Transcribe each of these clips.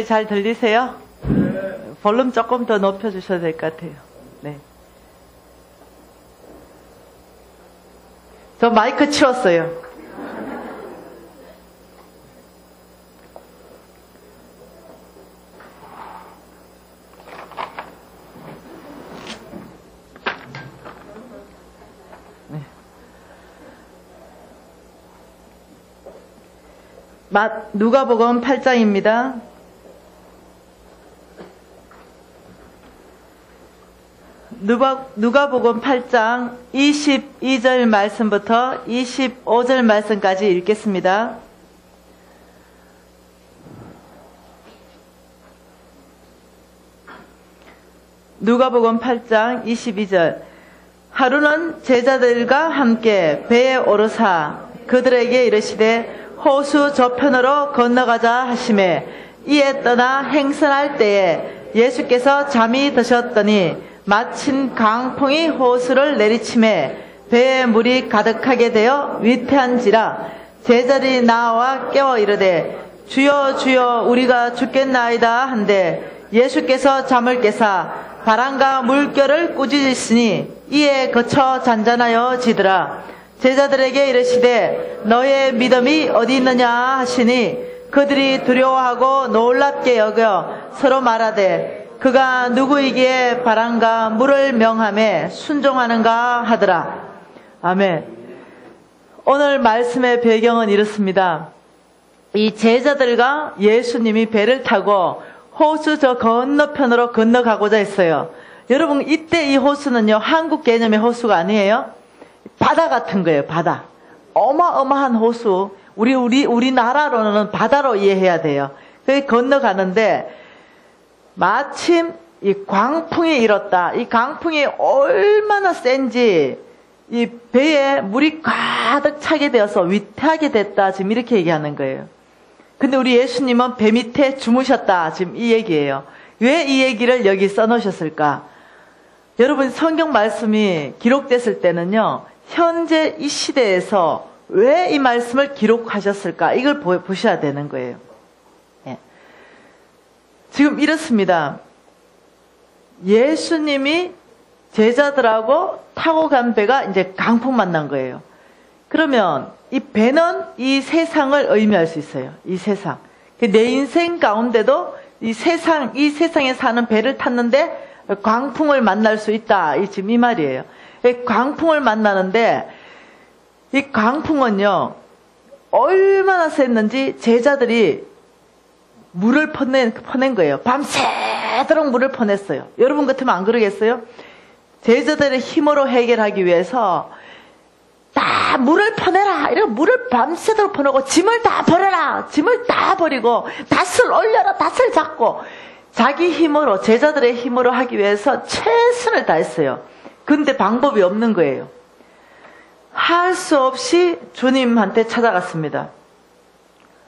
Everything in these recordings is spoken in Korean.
잘 들리세요? 볼륨 조금 더 높여주셔도 될 것 같아요. 네. 저 마이크 치웠어요. 네. 누가복음 8장입니다. 누가복음 8장 22절 말씀부터 25절 말씀까지 읽겠습니다. 누가복음 8장 22절. 하루는 제자들과 함께 배에 오르사 그들에게 이르시되 호수 저편으로 건너가자 하시매 이에 떠나 행선할 때에 예수께서 잠이 드셨더니 마침 강풍이 호수를 내리치매 배에 물이 가득하게 되어 위태한지라 제자들이 나와 깨워 이르되 주여 주여 우리가 죽겠나이다 한데 예수께서 잠을 깨사 바람과 물결을 꾸짖으시니 이에 그쳐 잔잔하여 지더라. 제자들에게 이르시되 너의 믿음이 어디 있느냐 하시니 그들이 두려워하고 놀랍게 여겨 서로 말하되 그가 누구이기에 바람과 물을 명하며 순종하는가 하더라. 아멘. 오늘 말씀의 배경은 이렇습니다. 이 제자들과 예수님이 배를 타고 호수 저 건너편으로 건너가고자 했어요. 여러분, 이때 이 호수는요, 한국 개념의 호수가 아니에요. 바다 같은 거예요, 바다. 어마어마한 호수. 우리나라로는 바다로 이해해야 돼요. 그게 건너가는데, 마침 이 광풍이 일었다. 이 광풍이 얼마나 센지 이 배에 물이 가득 차게 되어서 위태하게 됐다. 지금 이렇게 얘기하는 거예요. 근데 우리 예수님은 배 밑에 주무셨다. 지금 이 얘기예요. 왜 이 얘기를 여기 써놓으셨을까? 여러분, 성경 말씀이 기록됐을 때는요, 현재 이 시대에서 왜 이 말씀을 기록하셨을까? 이걸 보셔야 되는 거예요. 지금 이렇습니다. 예수님이 제자들하고 타고 간 배가 이제 강풍 만난 거예요. 그러면 이 배는 이 세상을 의미할 수 있어요. 이 세상. 내 인생 가운데도 이 세상에 사는 배를 탔는데 광풍을 만날 수 있다. 지금 이 말이에요. 광풍을 만나는데 이 광풍은요, 얼마나 셌는지 제자들이 물을 퍼낸 거예요. 밤새도록 물을 퍼냈어요. 여러분 같으면 안 그러겠어요? 제자들의 힘으로 해결하기 위해서 다 물을 퍼내라. 이러고 물을 밤새도록 퍼내고 짐을 다 버려라. 짐을 다 버리고 닷을 올려라. 닷을 잡고 자기 힘으로, 제자들의 힘으로 하기 위해서 최선을 다했어요. 근데 방법이 없는 거예요. 할 수 없이 주님한테 찾아갔습니다.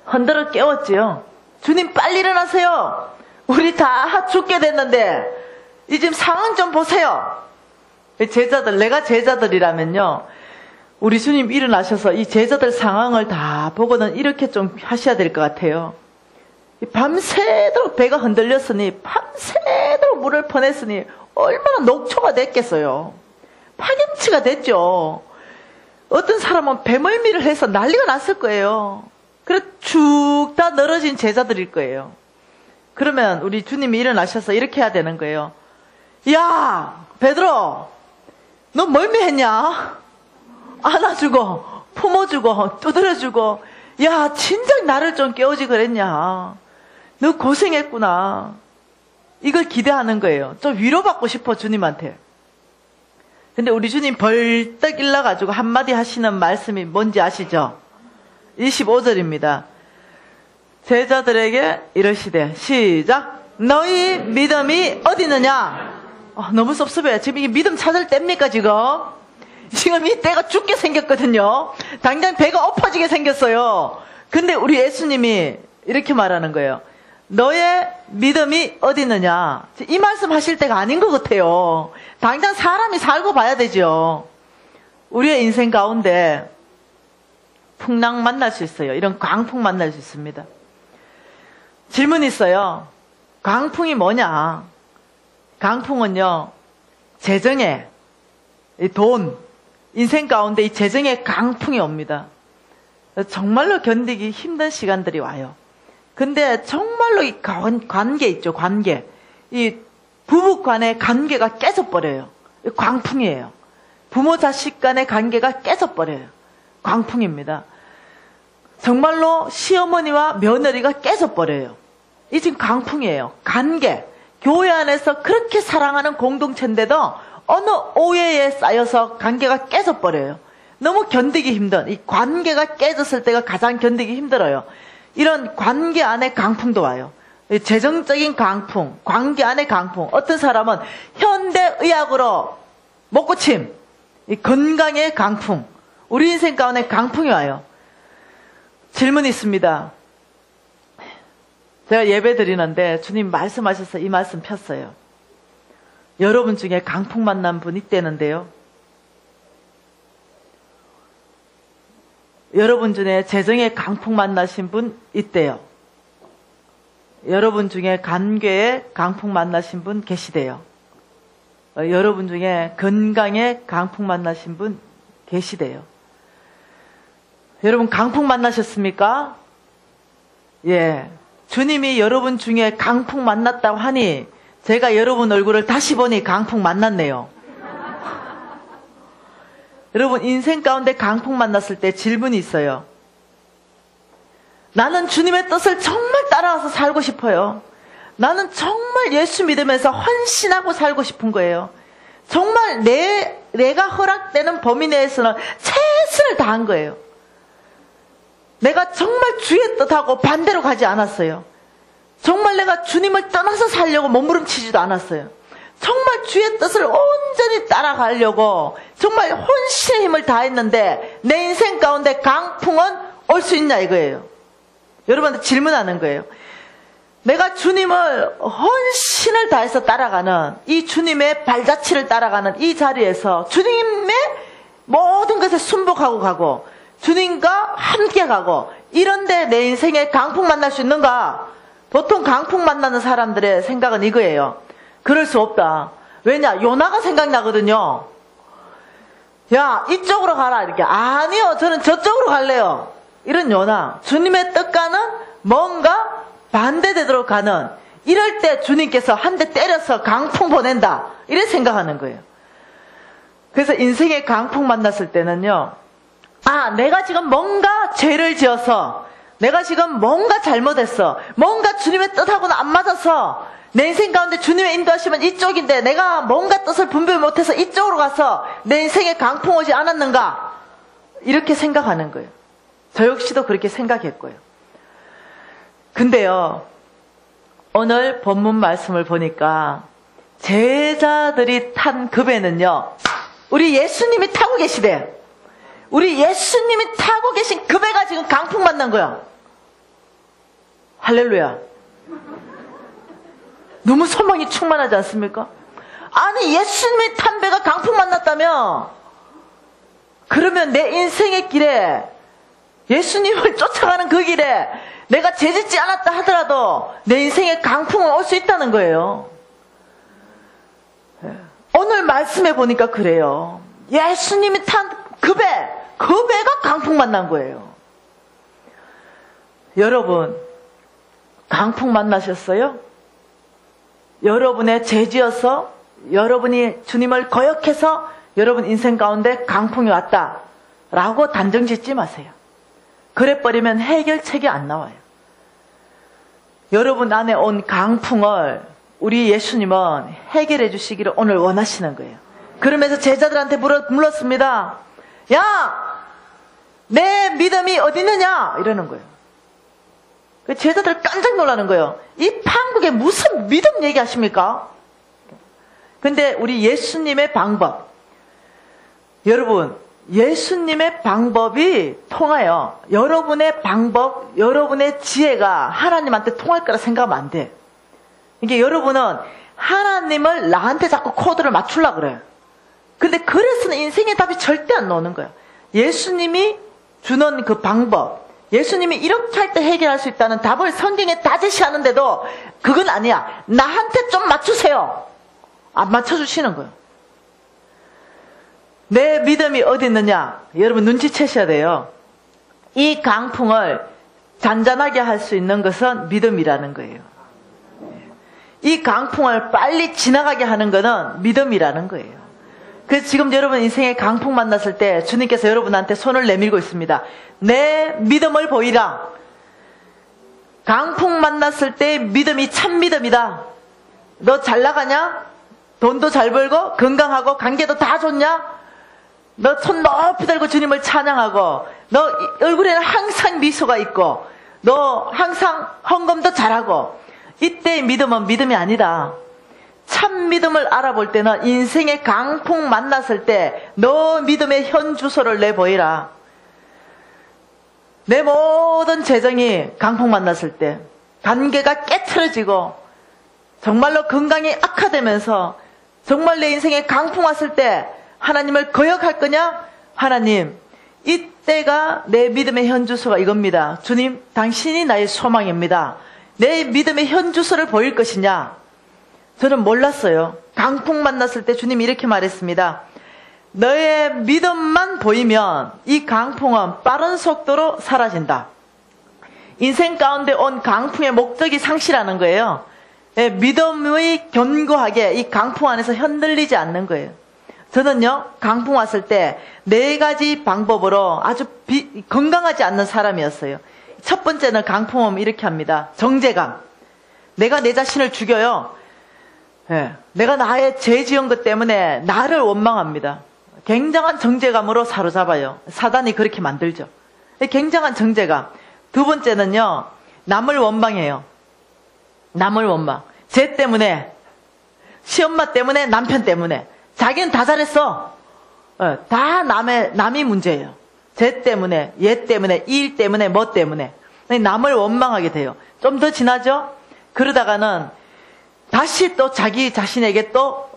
흔들어 깨웠지요. 주님 빨리 일어나세요. 우리 다 죽게 됐는데 이 지금 상황 좀 보세요. 제자들, 내가 제자들이라면요, 우리 주님 일어나셔서 이 제자들 상황을 다 보고는 이렇게 좀 하셔야 될 것 같아요. 밤새도록 배가 흔들렸으니, 밤새도록 물을 퍼냈으니 얼마나 녹초가 됐겠어요. 파김치가 됐죠. 어떤 사람은 배멀미를 해서 난리가 났을 거예요. 그래 쭉 다 늘어진 제자들일 거예요. 그러면 우리 주님이 일어나셔서 이렇게 해야 되는 거예요. 야, 베드로, 너 멀미했냐? 안아주고 품어주고 두드려주고, 야, 진작 나를 좀 깨우지 그랬냐? 너 고생했구나. 이걸 기대하는 거예요. 좀 위로받고 싶어, 주님한테. 근데 우리 주님 벌떡 일어나가지고 한마디 하시는 말씀이 뭔지 아시죠? 25절입니다. 제자들에게 이르시되, 시작. 너희 믿음이 어디 있느냐? 너무 섭섭해요. 지금 이게 믿음 찾을 때입니까, 지금? 지금 이 때가 죽게 생겼거든요. 당장 배가 엎어지게 생겼어요. 근데 우리 예수님이 이렇게 말하는 거예요. 너의 믿음이 어디 있느냐? 이 말씀 하실 때가 아닌 것 같아요. 당장 사람이 살고 봐야 되죠. 우리의 인생 가운데 풍랑 만날 수 있어요. 이런 광풍 만날 수 있습니다. 질문이 있어요. 강풍이 뭐냐? 강풍은요, 재정에, 이 돈, 인생 가운데 이 재정의 강풍이 옵니다. 정말로 견디기 힘든 시간들이 와요. 근데 정말로 이 관계 있죠, 관계. 이 부부 간의 관계가 깨져버려요. 광풍이에요. 부모 자식 간의 관계가 깨져버려요. 광풍입니다. 정말로 시어머니와 며느리가 깨져버려요. 이 지금 강풍이에요. 관계. 교회 안에서 그렇게 사랑하는 공동체인데도 어느 오해에 쌓여서 관계가 깨져버려요. 너무 견디기 힘든, 이 관계가 깨졌을 때가 가장 견디기 힘들어요. 이런 관계 안에 강풍도 와요. 재정적인 강풍, 관계 안에 강풍. 어떤 사람은 현대의학으로 못 고침, 이 건강의 강풍. 우리 인생 가운데 강풍이 와요. 질문이 있습니다. 제가 예배 드리는데 주님 말씀하셔서 이 말씀 폈어요. 여러분 중에 강풍 만난 분 있다는데요. 여러분 중에 재정의 강풍 만나신 분 있대요. 여러분 중에 관계에 강풍 만나신 분 계시대요. 여러분 중에 건강에 강풍 만나신 분 계시대요. 여러분 강풍 만나셨습니까? 예. 주님이 여러분 중에 강풍 만났다고 하니 제가 여러분 얼굴을 다시 보니 강풍 만났네요. 여러분 인생 가운데 강풍 만났을 때 질문이 있어요. 나는 주님의 뜻을 정말 따라와서 살고 싶어요. 나는 정말 예수 믿으면서 헌신하고 살고 싶은 거예요. 정말 내가 허락되는 범위 내에서는 최선을 다한 거예요. 내가 정말 주의 뜻하고 반대로 가지 않았어요. 정말 내가 주님을 떠나서 살려고 몸부림치지도 않았어요. 정말 주의 뜻을 온전히 따라가려고 정말 혼신의 힘을 다했는데 내 인생 가운데 강풍은 올 수 있냐 이거예요. 여러분한테 질문하는 거예요. 내가 주님을 헌신을 다해서 따라가는 이 주님의 발자취를 따라가는 이 자리에서 주님의 모든 것에 순복하고 가고 주님과 함께 가고 이런데 내 인생에 강풍 만날 수 있는가? 보통 강풍 만나는 사람들의 생각은 이거예요. 그럴 수 없다. 왜냐? 요나가 생각나거든요. 야, 이쪽으로 가라. 이렇게. 아니요, 저는 저쪽으로 갈래요. 이런 요나. 주님의 뜻과는 뭔가 반대되도록 가는, 이럴 때 주님께서 한 대 때려서 강풍 보낸다. 이렇게 생각하는 거예요. 그래서 인생의 강풍 만났을 때는요, 아, 내가 지금 뭔가 죄를 지어서, 내가 지금 뭔가 잘못했어. 뭔가 주님의 뜻하고는 안 맞아서, 내 인생 가운데 주님의 인도하시면 이쪽인데, 내가 뭔가 뜻을 분별 못해서 이쪽으로 가서 내 인생에 강풍 오지 않았는가? 이렇게 생각하는 거예요. 저 역시도 그렇게 생각했고요. 근데요, 오늘 본문 말씀을 보니까, 제자들이 탄 그 배는요, 우리 예수님이 타고 계시대요. 우리 예수님이 타고 계신 그 배가 지금 강풍 만난 거야. 할렐루야. 너무 소망이 충만하지 않습니까? 아니, 예수님이 탄 배가 강풍 만났다며? 그러면 내 인생의 길에, 예수님을 쫓아가는 그 길에 내가 죄짓지 않았다 하더라도 내 인생에 강풍은 올 수 있다는 거예요. 오늘 말씀해 보니까 그래요. 예수님이 탄 그 배가 강풍 만난 거예요. 여러분, 강풍 만나셨어요? 여러분의 죄지어서, 여러분이 주님을 거역해서 여러분 인생 가운데 강풍이 왔다 라고 단정 짓지 마세요. 그래버리면 해결책이 안 나와요. 여러분 안에 온 강풍을 우리 예수님은 해결해 주시기를 오늘 원하시는 거예요. 그러면서 제자들한테 물었습니다. 야! 내 믿음이 어디 있느냐? 이러는 거예요. 제자들 깜짝 놀라는 거예요. 이 판국에 무슨 믿음 얘기하십니까? 근데 우리 예수님의 방법, 여러분, 예수님의 방법이 통하여 여러분의 방법, 여러분의 지혜가 하나님한테 통할 거라 생각하면 안 돼. 이게 여러분은 하나님을 나한테 자꾸 코드를 맞추려고 그래요. 근데 그래서는 인생의 답이 절대 안 나오는 거예요. 예수님이 주는 그 방법, 예수님이 이렇게 할 때 해결할 수 있다는 답을 성경에 다 제시하는데도 그건 아니야. 나한테 좀 맞추세요. 안 맞춰주시는 거예요. 내 믿음이 어디 있느냐? 여러분 눈치채셔야 돼요. 이 강풍을 잔잔하게 할 수 있는 것은 믿음이라는 거예요. 이 강풍을 빨리 지나가게 하는 것은 믿음이라는 거예요. 그래서 지금 여러분 인생의 강풍 만났을 때 주님께서 여러분한테 손을 내밀고 있습니다. 내 믿음을 보이라. 강풍 만났을 때 믿음이 참 믿음이다. 너 잘 나가냐? 돈도 잘 벌고 건강하고 관계도 다 좋냐? 너 손 높이 들고 주님을 찬양하고 너 얼굴에는 항상 미소가 있고 너 항상 헌금도 잘하고 이때의 믿음은 믿음이 아니다. 참 믿음을 알아볼 때는 인생의 강풍 만났을 때 너 믿음의 현 주소를 내보이라. 내 모든 재정이 강풍 만났을 때 관계가 깨트려지고 정말로 건강이 악화되면서 정말 내 인생에 강풍 왔을 때 하나님을 거역할 거냐? 하나님, 이때가 내 믿음의 현 주소가 이겁니다. 주님, 당신이 나의 소망입니다. 내 믿음의 현 주소를 보일 것이냐? 저는 몰랐어요. 강풍 만났을 때 주님이 이렇게 말했습니다. 너의 믿음만 보이면 이 강풍은 빠른 속도로 사라진다. 인생 가운데 온 강풍의 목적이 상실하는 거예요. 믿음의 견고하게 이 강풍 안에서 흔들리지 않는 거예요. 저는요, 강풍 왔을 때 4가지 방법으로 아주 건강하지 않는 사람이었어요. 첫 번째는 강풍 오면 이렇게 합니다. 정죄감. 내가 내 자신을 죽여요. 내가 나의 죄 지은 것 때문에 나를 원망합니다. 굉장한 정죄감으로 사로잡아요. 사단이 그렇게 만들죠. 굉장한 정죄감. 두 번째는요, 남을 원망해요. 남을 원망. 쟤 때문에, 시엄마 때문에, 남편 때문에. 자기는 다 잘했어. 다 남이 문제예요. 쟤 때문에, 얘 때문에, 이 일 때문에, 뭐 때문에. 남을 원망하게 돼요. 좀 더 지나죠? 그러다가는 다시 또 자기 자신에게 또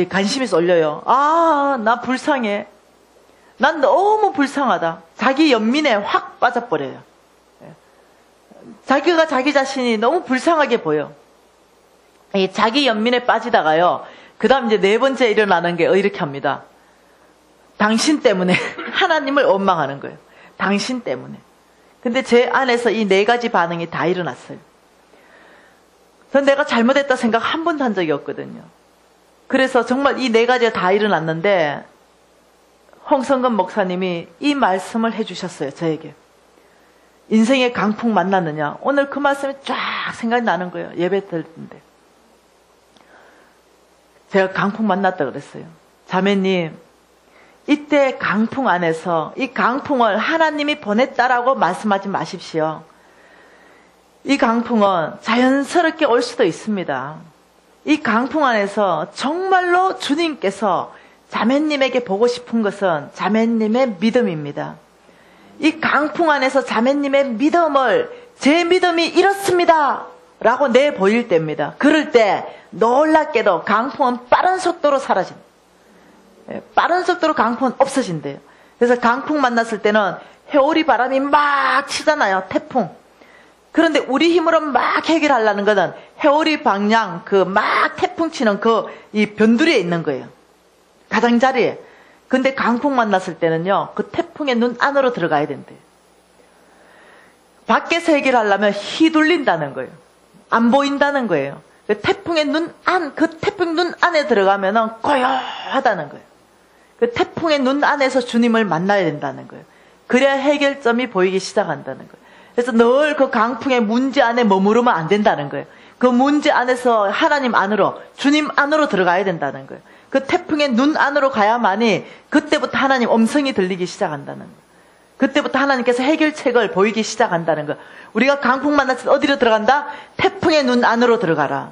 관심이 쏠려요. 아, 나 불쌍해. 난 너무 불쌍하다. 자기 연민에 확 빠져버려요. 자기가 자기 자신이 너무 불쌍하게 보여. 이 자기 연민에 빠지다가요. 그 다음 이제 4번째 일어나는 게 이렇게 합니다. 당신 때문에 하나님을 원망하는 거예요. 당신 때문에. 근데 제 안에서 이 4가지 반응이 다 일어났어요. 전 내가 잘못했다 생각 한 번도 한 적이 없거든요. 그래서 정말 이 4가지가 다 일어났는데 홍성근 목사님이 이 말씀을 해주셨어요. 저에게. 인생의 강풍 만났느냐. 오늘 그 말씀이 쫙 생각이 나는 거예요. 예배 드리는데. 제가 강풍 만났다 그랬어요. 자매님, 이때 강풍 안에서 이 강풍을 하나님이 보냈다라고 말씀하지 마십시오. 이 강풍은 자연스럽게 올 수도 있습니다. 이 강풍 안에서 정말로 주님께서 자매님에게 보고 싶은 것은 자매님의 믿음입니다. 이 강풍 안에서 자매님의 믿음을 제 믿음이 이렇습니다 라고 내보일 때입니다. 그럴 때 놀랍게도 강풍은 빠른 속도로 사라진다. 빠른 속도로 강풍은 없어진대요. 그래서 강풍 만났을 때는 해오리 바람이 막 치잖아요. 태풍. 그런데 우리 힘으로 막 해결하려는 것은 해오리 방향, 막 태풍 치는 이 변두리에 있는 거예요. 가장자리에. 근데 강풍 만났을 때는요, 그 태풍의 눈 안으로 들어가야 된대요. 밖에서 해결하려면 휘둘린다는 거예요. 안 보인다는 거예요. 그 태풍의 그 태풍 눈 안에 들어가면은 고요하다는 거예요. 그 태풍의 눈 안에서 주님을 만나야 된다는 거예요. 그래야 해결점이 보이기 시작한다는 거예요. 그래서 늘 그 강풍의 문제 안에 머무르면 안 된다는 거예요. 그 문제 안에서 하나님 안으로, 주님 안으로 들어가야 된다는 거예요. 그 태풍의 눈 안으로 가야만이 그때부터 하나님 음성이 들리기 시작한다는 거예요. 그때부터 하나님께서 해결책을 보이기 시작한다는 거예요. 우리가 강풍 만났을 때 어디로 들어간다? 태풍의 눈 안으로 들어가라.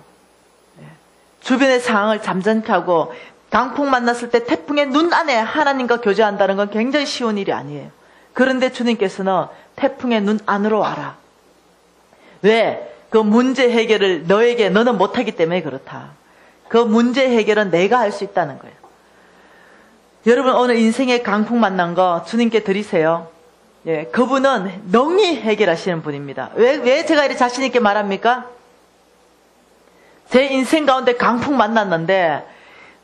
주변의 상황을 잠잠케 하고 강풍 만났을 때 태풍의 눈 안에 하나님과 교제한다는 건 굉장히 쉬운 일이 아니에요. 그런데 주님께서는 태풍의 눈 안으로 와라. 왜? 그 문제 해결을 너는 못하기 때문에 그렇다. 그 문제 해결은 내가 할 수 있다는 거예요. 여러분 오늘 인생의 강풍 만난 거 주님께 드리세요. 예, 그분은 능히 해결하시는 분입니다. 왜 제가 이렇게 자신있게 말합니까? 제 인생 가운데 강풍 만났는데,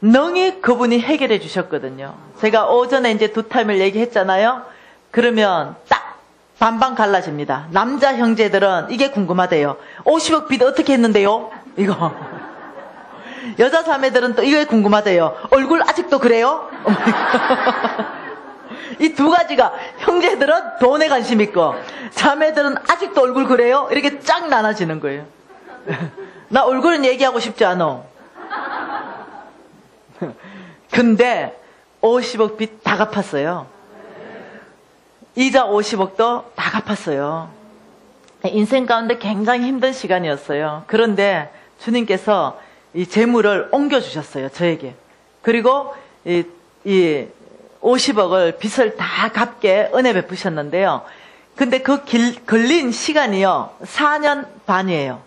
능히 그분이 해결해 주셨거든요. 제가 오전에 이제 두 타임을 얘기했잖아요. 그러면 딱 반반 갈라집니다. 남자 형제들은 이게 궁금하대요. 50억 빚 어떻게 했는데요? 이거. 여자 자매들은 또 이게 궁금하대요. 얼굴 아직도 그래요? 이 두 가지가, 형제들은 돈에 관심 있고 자매들은 아직도 얼굴 그래요? 이렇게 쫙 나눠지는 거예요. 나 얼굴은 얘기하고 싶지 않아. 근데 50억 빚 다 갚았어요. 이자 50억도 다 갚았어요. 인생 가운데 굉장히 힘든 시간이었어요. 그런데 주님께서 이 재물을 옮겨주셨어요, 저에게. 그리고 이 50억을 빚을 다 갚게 은혜 베푸셨는데요. 근데 그 걸린 시간이요, 4년 반이에요.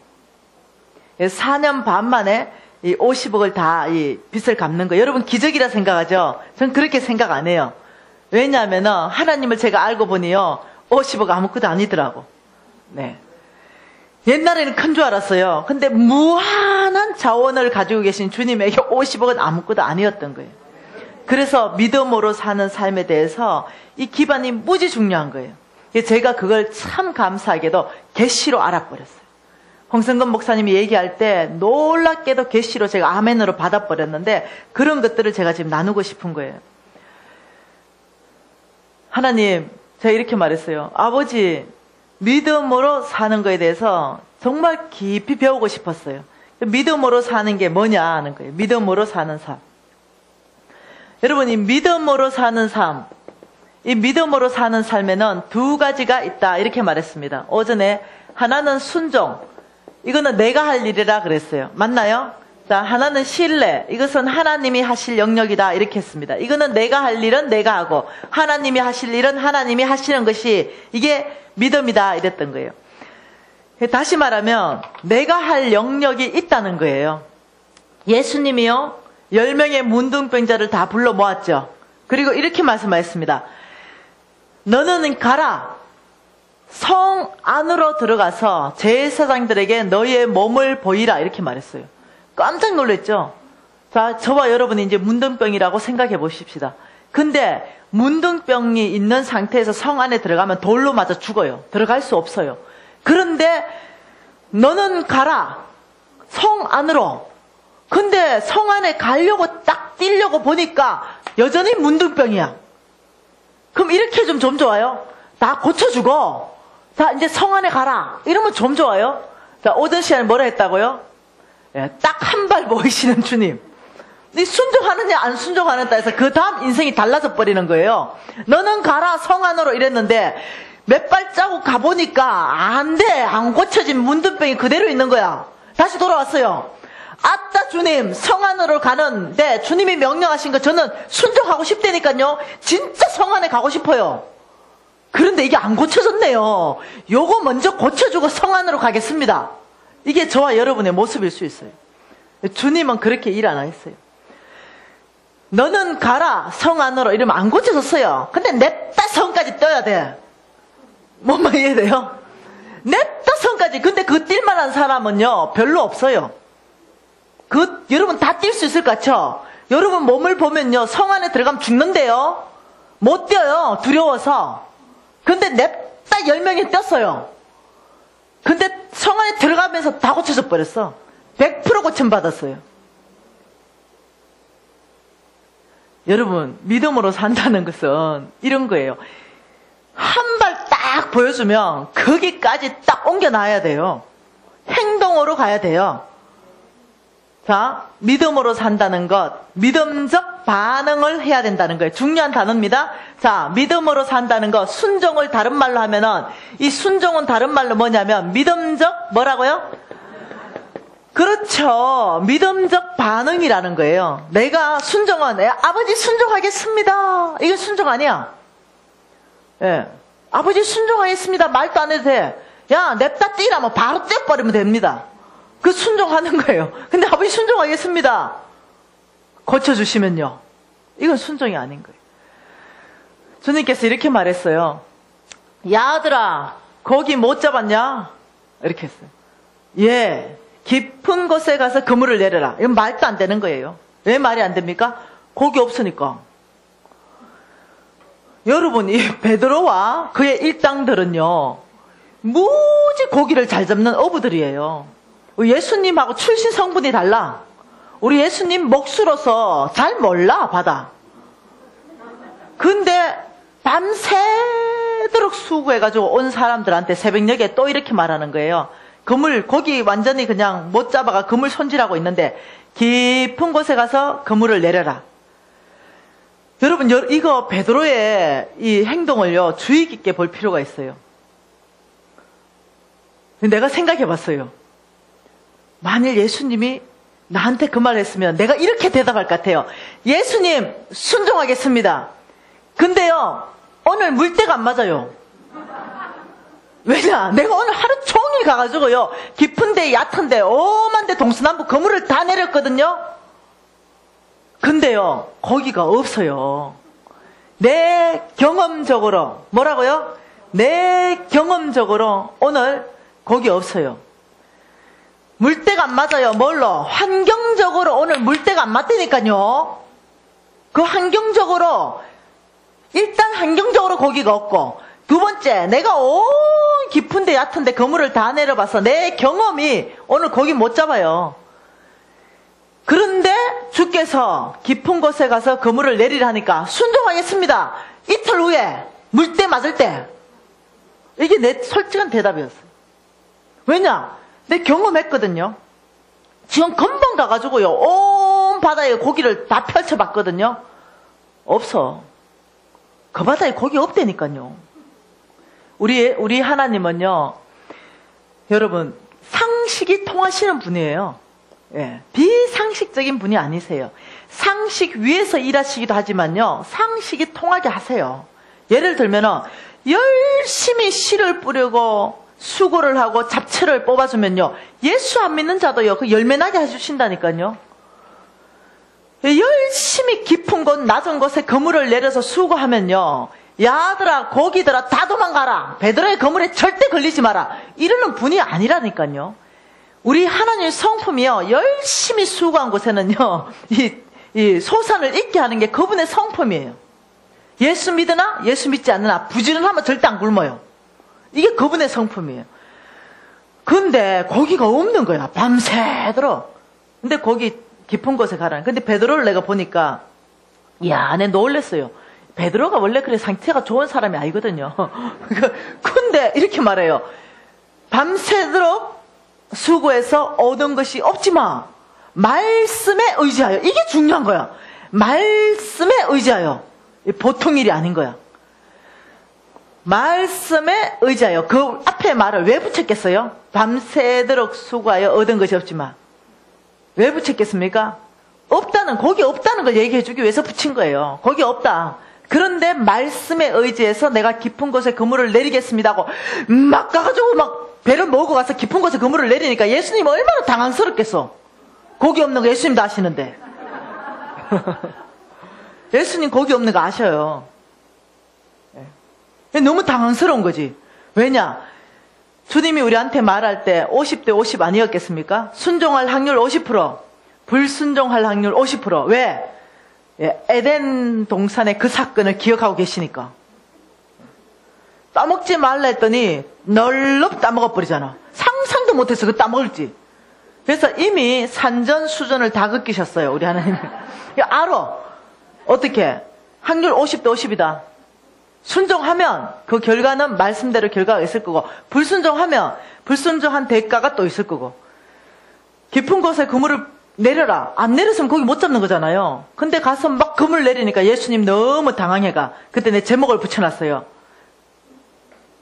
4년 반 만에 이 50억을 다 이 빚을 갚는 거. 여러분 기적이라 생각하죠? 전 그렇게 생각 안 해요. 왜냐하면은 하나님을 제가 알고 보니요, 50억 아무것도 아니더라고. 네. 옛날에는 큰 줄 알았어요. 근데 무한한 자원을 가지고 계신 주님에게 50억은 아무것도 아니었던 거예요. 그래서 믿음으로 사는 삶에 대해서 이 기반이 무지 중요한 거예요. 제가 그걸 참 감사하게도 계시로 알아버렸어요. 홍성근 목사님이 얘기할 때 놀랍게도 계시로 제가 아멘으로 받아버렸는데, 그런 것들을 제가 지금 나누고 싶은 거예요. 하나님, 제가 이렇게 말했어요. 아버지, 믿음으로 사는 거에 대해서 정말 깊이 배우고 싶었어요. 믿음으로 사는 게 뭐냐 하는 거예요. 믿음으로 사는 삶. 여러분, 이 믿음으로 사는 삶, 이 믿음으로 사는 삶에는 두 가지가 있다, 이렇게 말했습니다. 오전에 하나는 순종, 이거는 내가 할 일이라 그랬어요. 맞나요? 자, 하나는 신뢰, 이것은 하나님이 하실 영역이다, 이렇게 했습니다. 이거는 내가 할 일은 내가 하고 하나님이 하실 일은 하나님이 하시는 것이 이게 믿음이다, 이랬던 거예요. 다시 말하면 내가 할 영역이 있다는 거예요. 예수님이요, 10명의 문둥병자를 다 불러 모았죠. 그리고 이렇게 말씀하셨습니다. 너는 가라, 성 안으로 들어가서 제사장들에게 너희의 몸을 보이라, 이렇게 말했어요. 깜짝 놀랐죠. 자, 저와 여러분이 이제 문둥병이라고 생각해 보십시다. 근데 문둥병이 있는 상태에서 성 안에 들어가면 돌로 맞아 죽어요. 들어갈 수 없어요. 그런데 너는 가라, 성 안으로. 근데 성 안에 가려고 딱 뛰려고 보니까 여전히 문둥병이야. 그럼 이렇게 좀 좋아요? 다 고쳐주고, 자, 이제 성 안에 가라, 이러면 좀 좋아요? 자, 오전 시간에 뭐라 했다고요? 예, 딱 한 발 보이시는 주님. 네 순종하느냐 안 순종하느냐 해서 그 다음 인생이 달라져 버리는 거예요. 너는 가라, 성 안으로, 이랬는데 몇 발자국 가보니까 안 돼. 안 고쳐진 문둥병이 그대로 있는 거야. 다시 돌아왔어요. 아따 주님, 성 안으로 가는데 주님이 명령하신 거 저는 순종하고 싶다니까요. 진짜 성 안에 가고 싶어요. 그런데 이게 안 고쳐졌네요. 요거 먼저 고쳐주고 성 안으로 가겠습니다. 이게 저와 여러분의 모습일 수 있어요. 주님은 그렇게 일 안 하겠어요. 너는 가라, 성 안으로, 이러면 안 고쳐졌어요. 근데 냅다 성까지 떠야 돼. 뭔 이해돼요? 냅다 성까지. 근데 그 뛸만한 사람은요, 별로 없어요. 여러분 다 뛸 수 있을 것 같죠? 여러분 몸을 보면요, 성 안에 들어가면 죽는데요. 못 뛰어요, 두려워서. 근데 냅다 10명이 뛰었어요. 근데 성 안에 들어가면서 다 고쳐져 버렸어. 100% 고침받았어요. 여러분, 믿음으로 산다는 것은 이런 거예요. 한 발 딱 보여주면 거기까지 딱 옮겨놔야 돼요. 행동으로 가야 돼요. 자, 믿음으로 산다는 것, 믿음적 반응을 해야 된다는 거예요. 중요한 단어입니다. 자, 믿음으로 산다는 것, 순종을 다른 말로 하면은, 이 순종은 다른 말로 뭐냐면 믿음적 뭐라고요? 그렇죠. 믿음적 반응이라는 거예요. 내가 순종은 아버지 순종하겠습니다, 이건 순종 아니야. 예, 아버지 순종하겠습니다 말도 안 해도 돼. 야, 냅다 뛰라면 바로 뛰어버리면 됩니다. 그 순종하는 거예요. 근데 아버지 순종하겠습니다 고쳐주시면요, 이건 순종이 아닌 거예요. 주님께서 이렇게 말했어요. 야, 아들아, 고기 못 잡았냐? 이렇게 했어요. 예, 깊은 곳에 가서 그물을 내려라. 이건 말도 안 되는 거예요. 왜 말이 안 됩니까? 고기 없으니까. 여러분, 이 베드로와 그의 일당들은요, 무지 고기를 잘 잡는 어부들이에요. 예수님하고 출신 성분이 달라. 우리 예수님 목수로서 잘 몰라, 바다. 근데 밤새도록 수고해가지고 온 사람들한테 새벽녘에 또 이렇게 말하는 거예요. 그물, 고기 완전히 그냥 못 잡아가 그물 손질하고 있는데 깊은 곳에 가서 그물을 내려라. 여러분, 이거 베드로의 이 행동을요, 주의 깊게 볼 필요가 있어요. 내가 생각해 봤어요. 만일 예수님이 나한테 그 말을 했으면 내가 이렇게 대답할 것 같아요. 예수님, 순종하겠습니다. 근데요, 오늘 물때가 안 맞아요. 왜냐? 내가 오늘 하루 종일 가가지고요, 깊은데, 얕은데, 오만데 동서남북 그물을 다 내렸거든요? 근데요, 거기가 없어요. 내 경험적으로, 뭐라고요? 내 경험적으로 오늘 거기 없어요. 물때가 안 맞아요. 뭘로? 환경적으로 오늘 물때가 안 맞다니까요. 그 환경적으로, 일단 환경적으로 거기가 없고, 두 번째, 내가 온 깊은데 얕은데 그물을 다 내려봐서 내 경험이 오늘 거기 못 잡아요. 그런데 주께서 깊은 곳에 가서 그물을 내리라니까 순종하겠습니다. 이틀 후에 물때 맞을 때. 이게 내 솔직한 대답이었어요. 왜냐? 내 경험했거든요. 지금 금방 가가지고요, 온 바다에 고기를 다 펼쳐봤거든요. 없어. 그 바다에 고기 없다니까요. 우리 하나님은요, 여러분, 상식이 통하시는 분이에요. 예, 비상식적인 분이 아니세요. 상식 위에서 일하시기도 하지만요, 상식이 통하게 하세요. 예를 들면은 열심히 씨를 뿌리고 수고를 하고 잡채를 뽑아주면요, 예수 안 믿는 자도요, 그 열매 나게 해주신다니까요. 열심히 깊은 곳, 낮은 곳에 그물을 내려서 수고하면요, 야들아, 고기들아, 다 도망가라. 베드로의 그물에 절대 걸리지 마라. 이러는 분이 아니라니까요. 우리 하나님의 성품이요, 열심히 수고한 곳에는요, 이 소산을 잊게 하는 게 그분의 성품이에요. 예수 믿으나 예수 믿지 않으나 부지런하면 절대 안 굶어요. 이게 그분의 성품이에요. 근데 고기가 없는 거야, 밤새도록. 근데 거기 깊은 곳에 가라는. 근데 베드로를 내가 보니까, 이야, 내 놀랬어요. 베드로가 원래 그래 상태가 좋은 사람이 아니거든요. 근데 이렇게 말해요. 밤새도록 수고해서 얻은 것이 없지만 말씀에 의지하여. 이게 중요한 거야. 말씀에 의지하여. 보통 일이 아닌 거야. 말씀에 의지하여. 그 앞에 말을 왜 붙였겠어요? 밤새도록 수고하여 얻은 것이 없지만. 왜 붙였겠습니까? 없다는, 거기 없다는 걸 얘기해 주기 위해서 붙인 거예요. 거기 없다. 그런데 말씀에 의지해서 내가 깊은 곳에 그물을 내리겠습니다 하고 막 가가지고 막 배를 몰고 가서 깊은 곳에 그물을 내리니까 예수님 얼마나 당황스럽겠어. 고기 없는 거 예수님도 아시는데. 예수님 고기 없는 거 아셔요. 너무 당황스러운 거지. 왜냐? 주님이 우리한테 말할 때 50대 50 아니었겠습니까? 순종할 확률 50%, 불순종할 확률 50%. 왜? 에덴 동산의 그 사건을 기억하고 계시니까. 따먹지 말라 했더니 널럽 따먹어버리잖아. 상상도 못해서 그 따먹을지. 그래서 이미 산전수전을 다 겪으셨어요, 우리 하나님이. 알아. 어떻게? 확률 50대 50이다. 순종하면 그 결과는 말씀대로 결과가 있을 거고, 불순종하면 불순종한 대가가 또 있을 거고. 깊은 곳에 그물을 내려라. 안 내렸으면 거기 못 잡는 거잖아요. 근데 가서 막 그물 내리니까 예수님 너무 당황해가. 그때 내 제목을 붙여놨어요.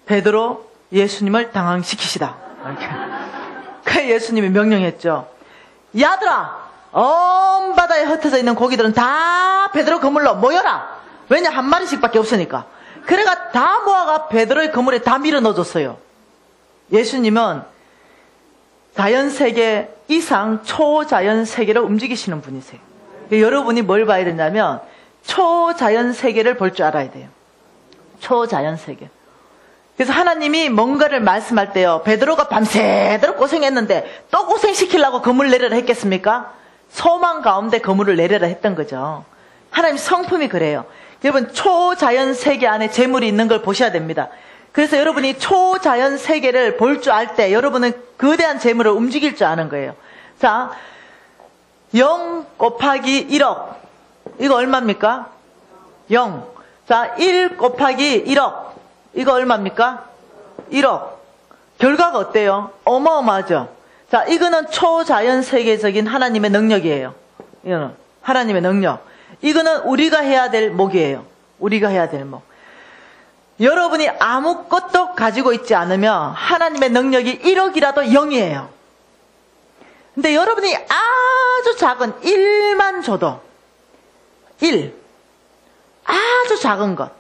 베드로 예수님을 당황시키시다. 그 예수님이 명령했죠. 야들아, 온 바다에 흩어져 있는 고기들은 다 베드로 그물로 모여라. 왜냐? 한 마리씩밖에 없으니까. 그래가 다 모아가 베드로의 그물에 다 밀어 넣어줬어요. 예수님은 자연세계 이상 초자연세계를 움직이시는 분이세요. 여러분이 뭘 봐야 되냐면 초자연세계를 볼 줄 알아야 돼요. 초자연세계. 그래서 하나님이 뭔가를 말씀할 때요, 베드로가 밤새도록 고생했는데 또 고생시키려고 그물 내려라 했겠습니까? 소망 가운데 그물을 내려라 했던 거죠. 하나님 성품이 그래요. 여러분, 초자연 세계 안에 재물이 있는 걸 보셔야 됩니다. 그래서 여러분이 초자연 세계를 볼 줄 알 때 여러분은 거대한 재물을 움직일 줄 아는 거예요. 자, 0 곱하기 1억. 이거 얼마입니까? 0. 자, 1 곱하기 1억. 이거 얼마입니까? 1억. 결과가 어때요? 어마어마하죠? 자, 이거는 초자연 세계적인 하나님의 능력이에요. 이거는 하나님의 능력. 이거는 우리가 해야 될 목이에요. 우리가 해야 될 목. 여러분이 아무것도 가지고 있지 않으면 하나님의 능력이 1억이라도 0이에요. 근데 여러분이 아주 작은 1만 줘도 1. 아주 작은 것.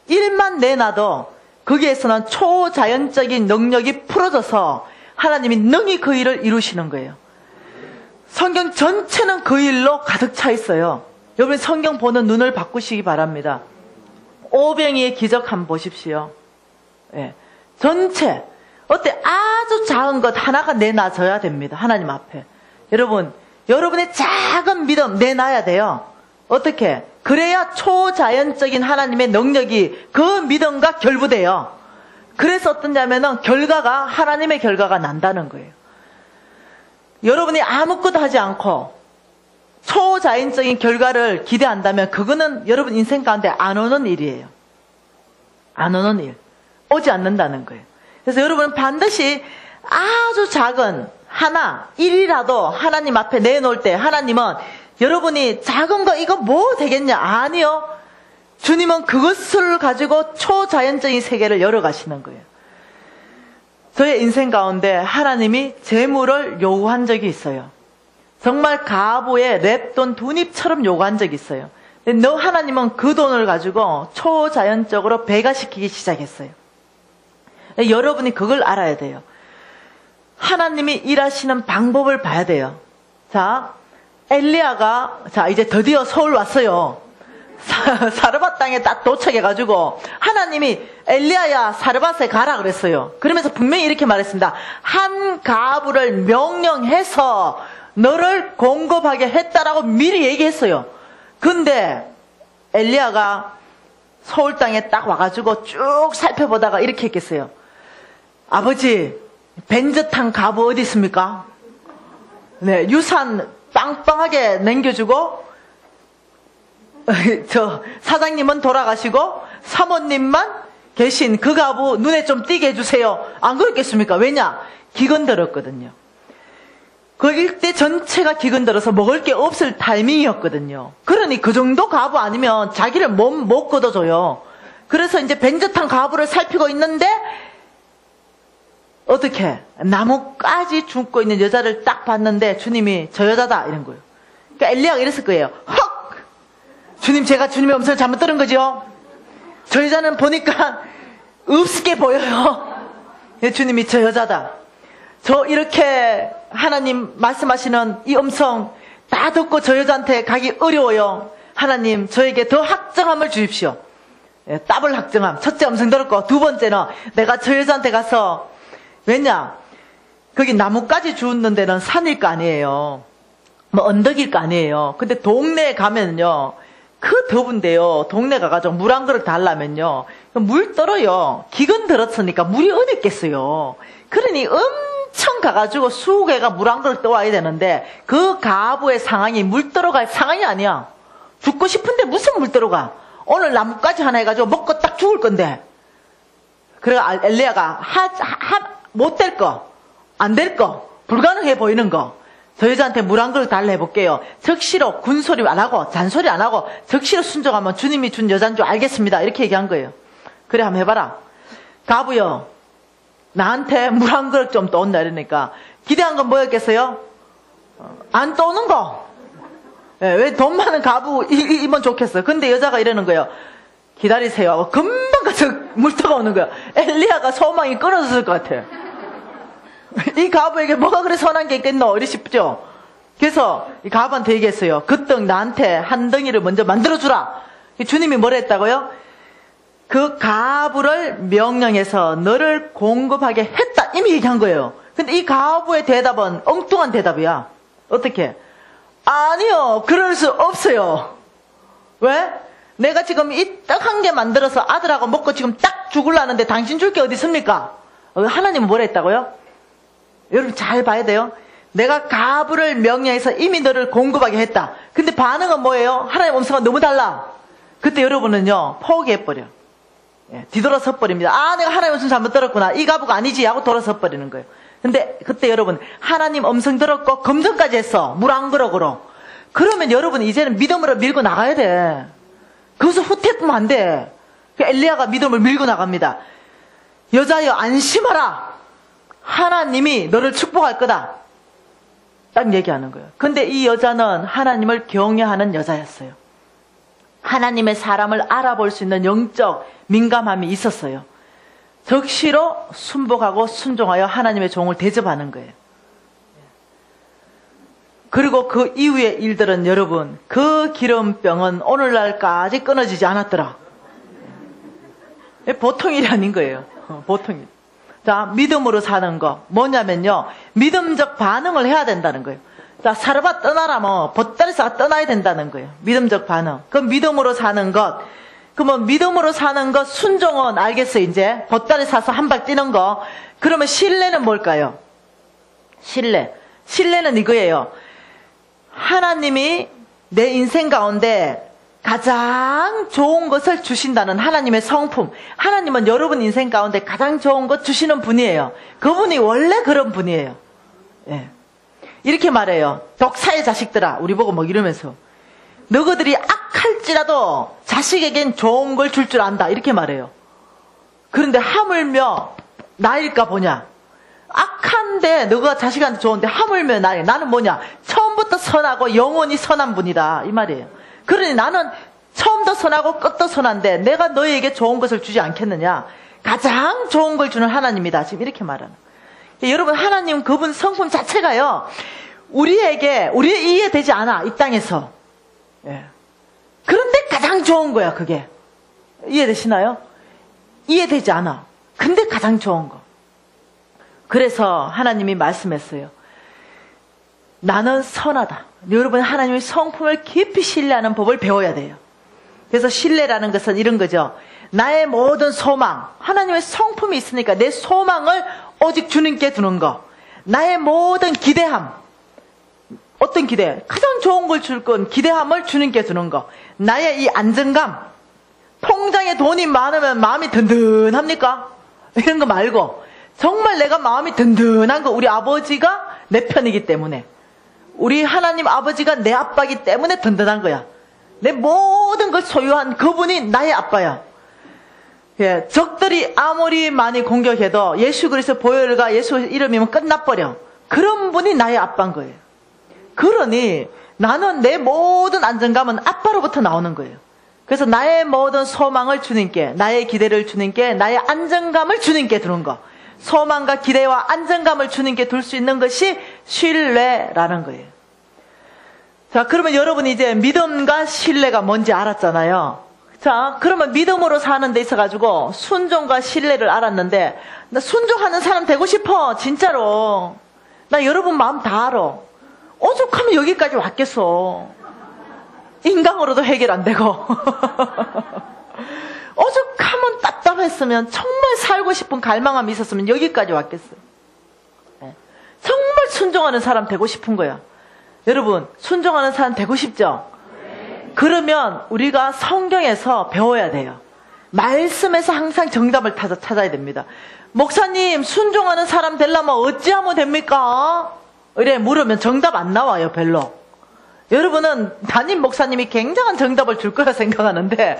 1만 내놔도 거기에서는 초자연적인 능력이 풀어져서 하나님이 능히 그 일을 이루시는 거예요. 성경 전체는 그 일로 가득 차 있어요. 여러분 성경 보는 눈을 바꾸시기 바랍니다. 오병이의 기적 한번 보십시오. 예. 전체. 어때? 아주 작은 것 하나가 내놔져야 됩니다. 하나님 앞에. 여러분, 여러분의 작은 믿음 내놔야 돼요. 어떻게? 그래야 초자연적인 하나님의 능력이 그 믿음과 결부돼요. 그래서 어떠냐면은 결과가, 하나님의 결과가 난다는 거예요. 여러분이 아무것도 하지 않고 초자연적인 결과를 기대한다면 그거는 여러분 인생 가운데 안 오는 일이에요. 안 오는 일. 오지 않는다는 거예요. 그래서 여러분은 반드시 아주 작은 하나, 1이라도 하나님 앞에 내놓을 때 하나님은 여러분이 작은 거 이거 뭐 되겠냐? 아니요. 주님은 그것을 가지고 초자연적인 세계를 열어가시는 거예요. 저의 인생 가운데 하나님이 재물을 요구한 적이 있어요. 정말 가부의 랩돈 돈잎처럼 요구한 적이 있어요. 근데 너 하나님은 그 돈을 가지고 초자연적으로 배가시키기 시작했어요. 여러분이 그걸 알아야 돼요. 하나님이 일하시는 방법을 봐야 돼요. 자, 엘리야가 자 이제 드디어 서울 왔어요. 사르밧 땅에 딱 도착해가지고 하나님이 엘리야야 사르밧에 가라 그랬어요. 그러면서 분명히 이렇게 말했습니다. 한 가부를 명령해서 너를 공급하게 했다라고 미리 얘기했어요. 근데 엘리야가 서울 땅에 딱 와가지고 쭉 살펴보다가 이렇게 했겠어요. 아버지, 벤젓한 가부 어디 있습니까? 네, 유산 빵빵하게 남겨주고 저 사장님은 돌아가시고 사모님만 계신 그 가부 눈에 좀 띄게 해주세요. 안 그렇겠습니까? 왜냐? 기근들었거든요. 그 일대 전체가 기근들어서 먹을 게 없을 타이밍이었거든요. 그러니 그 정도 가부 아니면 자기를 못 걷어줘요. 그래서 이제 벤젓한 가부를 살피고 있는데 어떻게 나뭇가지 줍고 있는 여자를 딱 봤는데 주님이 저 여자다 이런 거예요. 그러니까 엘리야가 이랬을 거예요. 헉! 주님, 제가 주님의 음성을 잘못 들은 거죠? 저 여자는 보니까 없게 보여요. 주님이 저 여자다. 저 이렇게 하나님 말씀하시는 이 음성 다 듣고 저 여자한테 가기 어려워요. 하나님, 저에게 더 확정함을 주십시오. 더블 확정함. 첫째 음성 들었고, 두 번째는 내가 저 여자한테 가서, 왜냐? 거기 나뭇가지 주는 데는 산일 거 아니에요. 뭐 언덕일 거 아니에요. 근데 동네에 가면요, 그 더운데요, 동네 가가지고 물 한 그릇 달라면요, 물 떨어요. 기근 들었으니까 물이 어디 있겠어요. 그러니 엄청 가가지고 수개가 물 한 그릇 떠와야 되는데 그 가부의 상황이 물 떨어갈 상황이 아니야. 죽고 싶은데 무슨 물 떨어가. 오늘 나뭇가지 하나 해가지고 먹고 딱 죽을 건데. 그래 엘리야가 못 될 거, 안 될 거, 불가능해 보이는 거, 저 여자한테 물 한 그릇 달라 해볼게요. 적시로 군소리 안 하고 잔소리 안 하고 적시로 순종하면 주님이 준 여자인 줄 알겠습니다. 이렇게 얘기한 거예요. 그래 한번 해봐라. 가부요, 나한테 물 한 그릇 좀 떠온다 이러니까 기대한 건 뭐였겠어요? 안 떠오는 거. 왜 돈 많은 가부이면 좋겠어요. 근데 여자가 이러는 거예요. 기다리세요. 금방 가서 물터가 오는 거야. 엘리야가 소망이 끊어졌을 것 같아요. 이 가부에게 뭐가 그래 선한 게 있겠노? 이리 싶죠. 그래서 이 가부한테 얘기했어요. 그 떡 나한테 한 덩이를 먼저 만들어주라. 주님이 뭐라 했다고요? 그 가부를 명령해서 너를 공급하게 했다. 이미 얘기한 거예요. 근데 이 가부의 대답은 엉뚱한 대답이야. 어떻게? 아니요. 그럴 수 없어요. 왜? 내가 지금 이 떡 한 개 만들어서 아들하고 먹고 지금 딱 죽으려는데 당신 줄 게 어디 있습니까? 하나님은 뭐라 했다고요? 여러분 잘 봐야 돼요. 내가 가부를 명령해서 이미 너를 공급하게 했다. 근데 반응은 뭐예요? 하나님 음성은 너무 달라. 그때 여러분은요 포기해버려. 뒤돌아서 버립니다. 아, 내가 하나님 음성 잘못 들었구나. 이 가부가 아니지 하고 돌아서 버리는 거예요. 근데 그때 여러분 하나님 음성 들었고 검증까지 했어. 물 한 그릇으로. 그러면 여러분 이제는 믿음으로 밀고 나가야 돼. 거기서 후퇴하면 안 돼. 엘리야가 믿음을 밀고 나갑니다. 여자여 안심하라. 하나님이 너를 축복할 거다. 딱 얘기하는 거예요. 근데 이 여자는 하나님을 경외하는 여자였어요. 하나님의 사람을 알아볼 수 있는 영적 민감함이 있었어요. 적시로 순복하고 순종하여 하나님의 종을 대접하는 거예요. 그리고 그 이후의 일들은 여러분, 그 기름병은 오늘날까지 끊어지지 않았더라. 보통 일이 아닌 거예요. 보통 일. 자, 믿음으로 사는 거 뭐냐면요, 믿음적 반응을 해야 된다는 거예요. 자, 사르밧 떠나라면 보따리싸가 떠나야 된다는 거예요. 믿음적 반응. 그럼 믿음으로 사는 것. 그러면 믿음으로 사는 것, 순종은 알겠어요. 이제 보따리 사서 한 발 뛰는 거. 그러면 신뢰는 뭘까요? 신뢰는 이거예요. 하나님이 내 인생 가운데 가장 좋은 것을 주신다는 하나님의 성품. 하나님은 여러분 인생 가운데 가장 좋은 것 주시는 분이에요. 그분이 원래 그런 분이에요. 예. 이렇게 말해요. 독사의 자식들아, 우리 보고 뭐 이러면서, 너희들이 악할지라도 자식에겐 좋은 걸 줄 줄 안다. 이렇게 말해요. 그런데 하물며 나일까 보냐. 악한데 너가 자식한테 좋은데 하물며 나는 뭐냐. 처음부터 선하고 영원히 선한 분이다. 이 말이에요. 그러니 나는 처음도 선하고 끝도 선한데 내가 너희에게 좋은 것을 주지 않겠느냐. 가장 좋은 걸 주는 하나님이다. 지금 이렇게 말하는. 여러분, 하나님 그분 성품 자체가요, 우리에게 이해되지 않아. 이 땅에서. 예. 그런데 가장 좋은 거야, 그게. 이해되시나요? 이해되지 않아. 근데 가장 좋은 거. 그래서 하나님이 말씀했어요. 나는 선하다. 여러분, 하나님의 성품을 깊이 신뢰하는 법을 배워야 돼요. 그래서 신뢰라는 것은 이런 거죠. 나의 모든 소망, 하나님의 성품이 있으니까 내 소망을 오직 주님께 두는 거. 나의 모든 기대함, 어떤 기대? 가장 좋은 걸 줄 건 기대함을 주님께 두는 거. 나의 이 안정감, 통장에 돈이 많으면 마음이 든든합니까? 이런 거 말고 정말 내가 마음이 든든한 거, 우리 아버지가 내 편이기 때문에, 우리 하나님 아버지가 내 아빠이기 때문에 든든한 거야. 내 모든 걸 소유한 그분이 나의 아빠야. 예, 적들이 아무리 많이 공격해도 예수 그리스도 보혈과 예수 이름이면 끝나버려. 그런 분이 나의 아빠인 거예요. 그러니 나는 내 모든 안정감은 아빠로부터 나오는 거예요. 그래서 나의 모든 소망을 주님께, 나의 기대를 주님께, 나의 안정감을 주님께 두는 거. 소망과 기대와 안정감을 주님께 둘 수 있는 것이 신뢰라는 거예요. 자, 그러면 여러분이 이제 믿음과 신뢰가 뭔지 알았잖아요. 자, 그러면 믿음으로 사는 데 있어가지고 순종과 신뢰를 알았는데, 나 순종하는 사람 되고 싶어. 진짜로. 나 여러분 마음 다 알아. 오죽하면 여기까지 왔겠어. 인강으로도 해결 안 되고. 오죽하면 답답했으면, 정말 살고 싶은 갈망함이 있었으면 여기까지 왔겠어. 정말 순종하는 사람 되고 싶은 거야. 여러분, 순종하는 사람 되고 싶죠? 그러면 우리가 성경에서 배워야 돼요. 말씀에서 항상 정답을 찾아야 됩니다. 목사님, 순종하는 사람 되려면 어찌하면 됩니까? 이래 물으면 정답 안 나와요, 별로. 여러분은 담임 목사님이 굉장한 정답을 줄 거라 생각하는데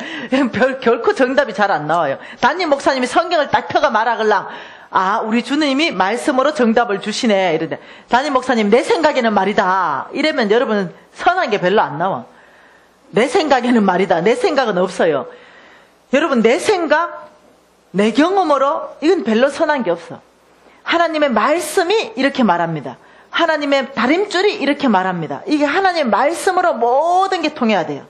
결코 정답이 잘 안 나와요. 담임 목사님이 성경을 딱 펴가 말하걸랑, 아, 우리 주님이 말씀으로 정답을 주시네, 이러는데, 담임 목사님 내 생각에는 말이다, 이러면 여러분은 선한 게 별로 안 나와. 내 생각에는 말이다, 내 생각은 없어요. 여러분, 내 생각, 내 경험으로 이건 별로 선한 게 없어. 하나님의 말씀이 이렇게 말합니다. 하나님의 다림줄이 이렇게 말합니다. 이게 하나님의 말씀으로 모든 게 통해야 돼요.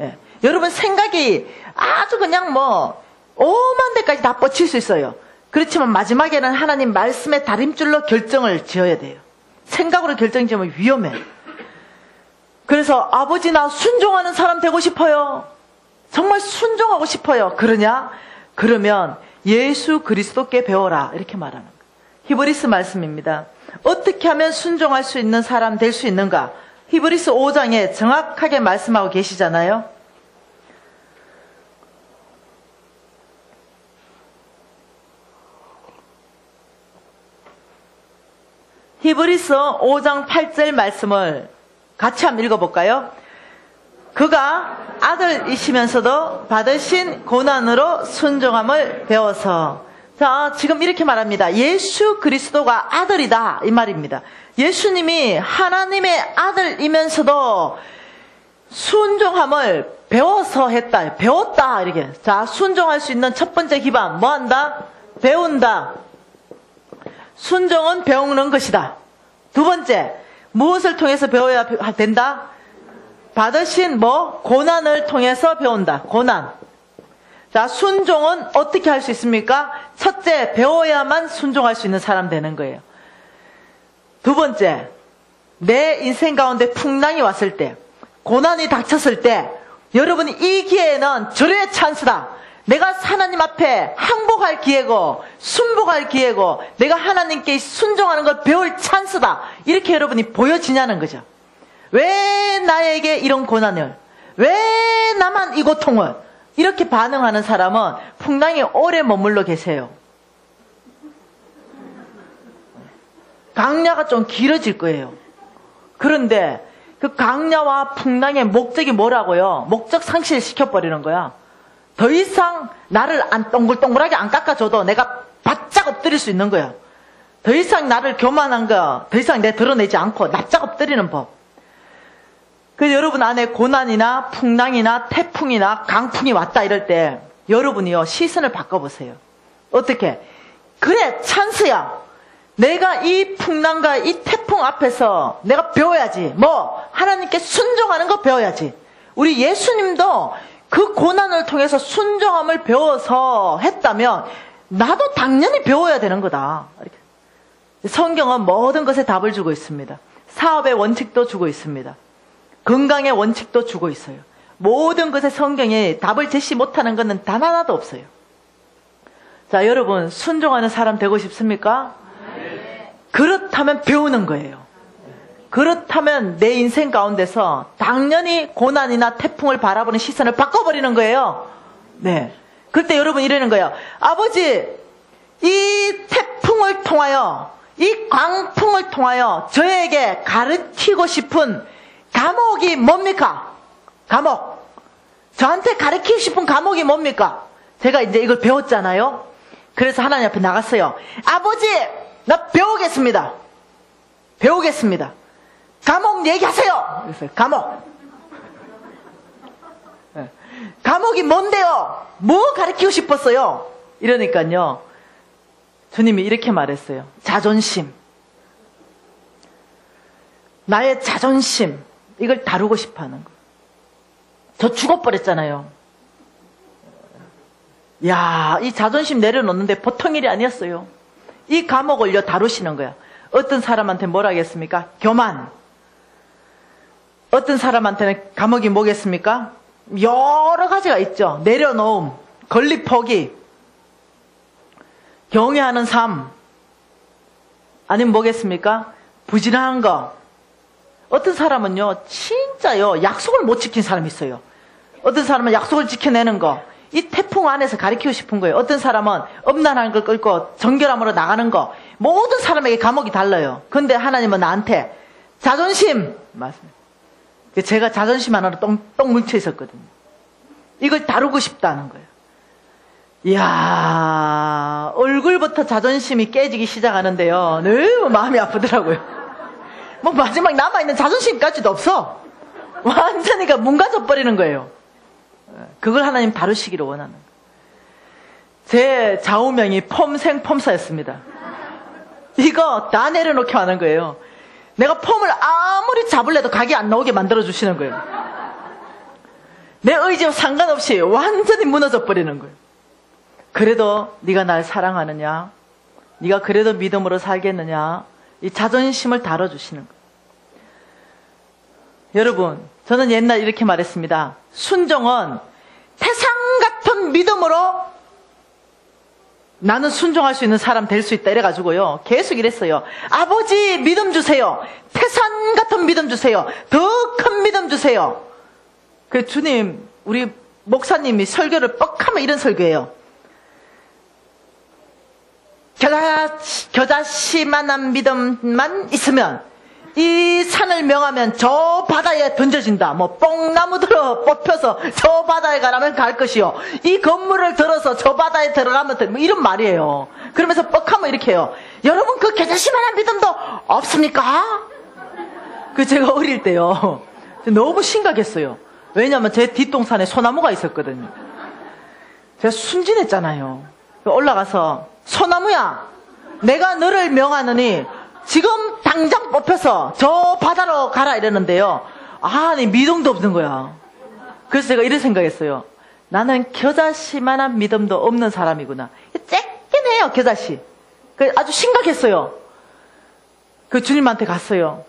예. 여러분 생각이 아주 그냥 뭐 오만 대까지 다 뻗칠 수 있어요. 그렇지만 마지막에는 하나님 말씀의 다림줄로 결정을 지어야 돼요. 생각으로 결정 지으면 위험해. 그래서 아버지 나 순종하는 사람 되고 싶어요. 정말 순종하고 싶어요. 그러냐? 그러면 예수 그리스도께 배워라. 이렇게 말하는 거예요. 히브리스 말씀입니다. 어떻게 하면 순종할 수 있는 사람 될 수 있는가? 히브리스 5장에 정확하게 말씀하고 계시잖아요. 히브리서 5장 8절 말씀을 같이 한번 읽어볼까요? 그가 아들이시면서도 받으신 고난으로 순종함을 배워서. 자, 지금 이렇게 말합니다. 예수 그리스도가 아들이다 이 말입니다. 예수님이 하나님의 아들이면서도 순종함을 배워서 했다. 배웠다 이렇게. 자, 순종할 수 있는 첫 번째 기반 뭐 한다? 배운다. 순종은 배우는 것이다. 두 번째, 무엇을 통해서 배워야 된다? 받으신 고난을 통해서 배운다. 고난. 자, 순종은 어떻게 할 수 있습니까? 첫째, 배워야만 순종할 수 있는 사람 되는 거예요. 두 번째, 내 인생 가운데 풍랑이 왔을 때, 고난이 닥쳤을 때, 여러분이 이 기회에는 절호의 찬스다. 내가 하나님 앞에 항복할 기회고 순복할 기회고 내가 하나님께 순종하는 걸 배울 찬스다. 이렇게 여러분이 보여지냐는 거죠. 왜 나에게 이런 고난을, 왜 나만 이 고통을, 이렇게 반응하는 사람은 풍랑에 오래 머물러 계세요. 강야가 좀 길어질 거예요. 그런데 그 강야와 풍랑의 목적이 뭐라고요? 목적 상실시켜버리는 거야. 더 이상 나를 동글동글하게 안 깎아줘도 내가 바짝 엎드릴 수 있는 거야. 더 이상 나를 교만한 거 더 이상 내 드러내지 않고 납작 엎드리는 법. 그래서 여러분 안에 고난이나 풍랑이나 태풍이나 강풍이 왔다 이럴 때 여러분이요 시선을 바꿔보세요. 어떻게? 그래, 찬스야. 내가 이 풍랑과 이 태풍 앞에서 내가 배워야지. 하나님께 순종하는 거 배워야지. 우리 예수님도 그 고난을 통해서 순종함을 배워서 했다면 나도 당연히 배워야 되는 거다. 이렇게. 성경은 모든 것에 답을 주고 있습니다. 사업의 원칙도 주고 있습니다. 건강의 원칙도 주고 있어요. 모든 것에 성경이 답을 제시 못하는 것은 단 하나도 없어요. 자, 여러분 순종하는 사람 되고 싶습니까? 네. 그렇다면 배우는 거예요. 그렇다면 내 인생 가운데서 당연히 고난이나 태풍을 바라보는 시선을 바꿔버리는 거예요. 네. 그때 여러분 이러는 거예요. 아버지, 이 태풍을 통하여, 이 광풍을 통하여 저에게 가르치고 싶은 과목이 뭡니까? 과목. 저한테 가르치고 싶은 과목이 뭡니까? 제가 이제 이걸 배웠잖아요. 그래서 하나님 앞에 나갔어요. 아버지, 나 배우겠습니다. 배우겠습니다. 과목 얘기하세요. 그랬어요. 과목. 과목이 뭔데요? 뭐 가르치고 싶었어요? 이러니까요. 주님이 이렇게 말했어요. 자존심. 나의 자존심. 이걸 다루고 싶어 하는 거. 저 죽어버렸잖아요. 야, 이 자존심 내려놓는데 보통 일이 아니었어요. 이 과목을요 다루시는 거야. 어떤 사람한테 뭐라 하겠습니까? 교만. 어떤 사람한테는 과목이 뭐겠습니까? 여러 가지가 있죠. 내려놓음, 건립 포기, 경외하는 삶, 아니면 뭐겠습니까? 부지런한 거. 어떤 사람은요 진짜요 약속을 못 지킨 사람이 있어요. 어떤 사람은 약속을 지켜내는 거, 이 태풍 안에서 가르치고 싶은 거예요. 어떤 사람은 엄난한 걸 끌고 정결함으로 나가는 거. 모든 사람에게 과목이 달라요. 근데 하나님은 나한테 자존심 말씀. 제가 자존심 하나로 똥 뭉쳐 있었거든요. 이걸 다루고 싶다는 거예요. 이야, 얼굴부터 자존심이 깨지기 시작하는데요. 너무 마음이 아프더라고요. 마지막 남아있는 자존심까지도 없어. 완전히 뭉가져 버리는 거예요. 그걸 하나님 다루시기를 원하는 거예요. 제 좌우명이 폼생폼사였습니다. 이거 다 내려놓게 하는 거예요. 내가 폼을 아무리 잡을래도 각이 안 나오게 만들어주시는 거예요. 내 의지와 상관없이 완전히 무너져 버리는 거예요. 그래도 네가 날 사랑하느냐? 네가 그래도 믿음으로 살겠느냐? 이 자존심을 다뤄주시는 거예요. 여러분, 저는 옛날 이렇게 말했습니다. 순종은 태산 같은 믿음으로 나는 순종할 수 있는 사람 될 수 있다 이래가지고요. 계속 이랬어요. 아버지 믿음 주세요. 태산 같은 믿음 주세요. 더 큰 믿음 주세요. 그 주님, 우리 목사님이 설교를 뻑하면 이런 설교예요. 겨자씨만한 믿음만 있으면 이 산을 명하면 저 바다에 던져진다. 뭐 뽕나무 들어 뽑혀서 저 바다에 가라면 갈 것이요. 이 건물을 들어서 저 바다에 들어가면 뭐 이런 말이에요. 그러면서 뻑하면 이렇게 해요. 여러분 그 겨자씨만한 믿음도 없습니까? 그 제가 어릴 때요. 너무 심각했어요. 왜냐면 제 뒷동산에 소나무가 있었거든요. 제가 순진했잖아요. 올라가서 소나무야, 내가 너를 명하느니 지금 당장 뽑혀서 저 바다로 가라 이랬는데요. 아니 믿음도 없는 거야. 그래서 제가 이런 생각했어요. 나는 겨자씨만한 믿음도 없는 사람이구나. 쬐긴 해요, 겨자씨. 아주 심각했어요. 그 주님한테 갔어요.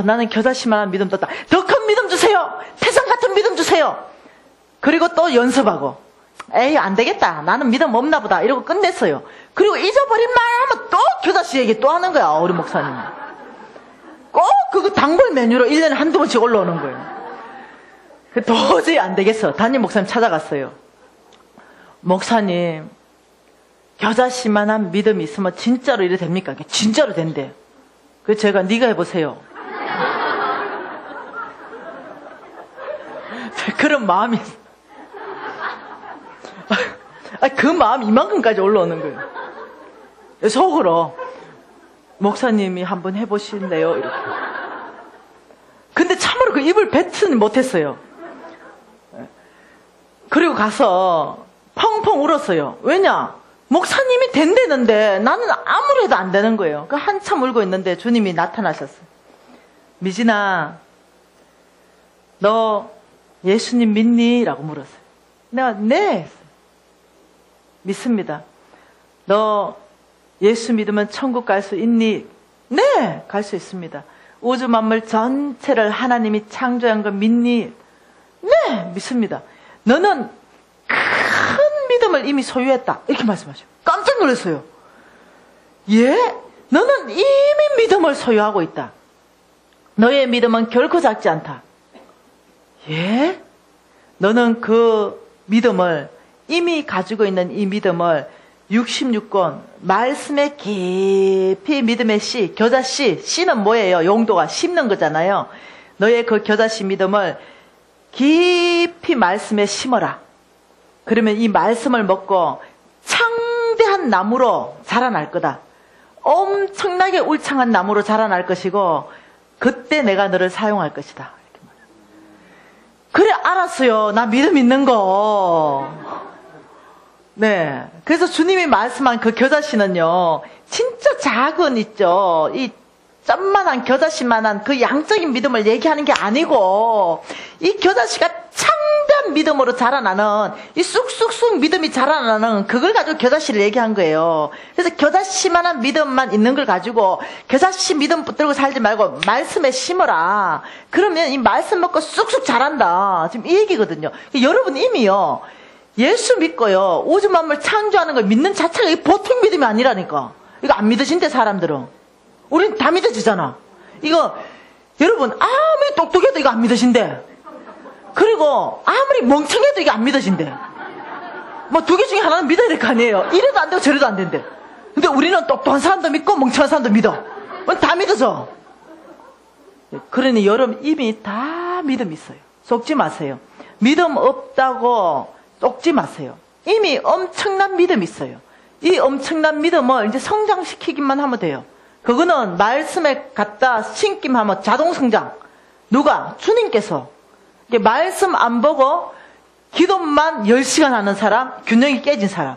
나는 겨자씨만한 믿음도 없다. 더 큰 믿음 주세요. 태산 같은 믿음 주세요. 그리고 또 연습하고, 에이 안 되겠다, 나는 믿음 없나 보다 이러고 끝냈어요. 그리고 잊어버린 말 하면 또 겨자씨 얘기 또 하는 거야. 우리 목사님 꼭 그거 단골 메뉴로 1년에 한두 번씩 올라오는 거예요. 도저히 안 되겠어. 담임 목사님 찾아갔어요. 목사님, 겨자씨만한 믿음이 있으면 진짜로 이래 됩니까? 진짜로 된대. 그래서 제가 네가 해보세요. 그런 마음이 그 마음 이만큼까지 올라오는 거예요. 속으로 목사님이 한번 해보실래요? 이렇게. 근데 참으로 그 입을 뱉지는 못했어요. 그리고 가서 펑펑 울었어요. 왜냐? 목사님이 된다는데 나는 아무리 해도 안 되는 거예요. 한참 울고 있는데 주님이 나타나셨어요. 미진아, 너 예수님 믿니? 라고 물었어요. 내가 네, 믿습니다. 너 예수 믿으면 천국 갈 수 있니? 네, 갈 수 있습니다. 우주 만물 전체를 하나님이 창조한 거 믿니? 네, 믿습니다. 너는 큰 믿음을 이미 소유했다. 이렇게 말씀하셔요. 깜짝 놀랐어요. 예? 너는 이미 믿음을 소유하고 있다. 너의 믿음은 결코 작지 않다. 예? 너는 그 믿음을, 이미 가지고 있는 이 믿음을 66권 말씀에 깊이 믿음의 씨, 겨자씨, 씨는 뭐예요? 용도가 심는 거잖아요. 너의 그 겨자씨 믿음을 깊이 말씀에 심어라. 그러면 이 말씀을 먹고 창대한 나무로 자라날 거다. 엄청나게 울창한 나무로 자라날 것이고 그때 내가 너를 사용할 것이다. 그래, 알았어요. 나 믿음 있는 거. 네. 그래서 주님이 말씀한 그 겨자씨는요, 진짜 작은 있죠. 이 짠만한 겨자씨만한 그 양적인 믿음을 얘기하는 게 아니고, 이 겨자씨가 창대한 믿음으로 자라나는, 이 쑥쑥쑥 믿음이 자라나는 그걸 가지고 겨자씨를 얘기한 거예요. 그래서 겨자씨만한 믿음만 있는 걸 가지고 겨자씨 믿음 붙들고 살지 말고 말씀에 심어라. 그러면 이 말씀 먹고 쑥쑥 자란다. 지금 이 얘기거든요. 여러분 이미요, 예수 믿고요, 우주 만물 창조하는 걸 믿는 자체가 이 보통 믿음이 아니라니까. 이거 안 믿으신대, 사람들은. 우린 다 믿어지잖아. 이거 여러분 아무리 똑똑해도 이거 안 믿으신대. 그리고 아무리 멍청해도 이게 안 믿어진대. 뭐 두 개 중에 하나는 믿어야 될 거 아니에요. 이래도 안 되고 저래도 안 된대. 근데 우리는 똑똑한 사람도 믿고 멍청한 사람도 믿어. 다 믿어져. 그러니 여러분 이미 다 믿음 있어요. 속지 마세요. 믿음 없다고 속지 마세요. 이미 엄청난 믿음 있어요. 이 엄청난 믿음을 이제 성장시키기만 하면 돼요. 그거는 말씀에 갖다 심기만 하면 자동 성장. 누가? 주님께서. 말씀 안 보고 기도만 10시간 하는 사람, 균형이 깨진 사람.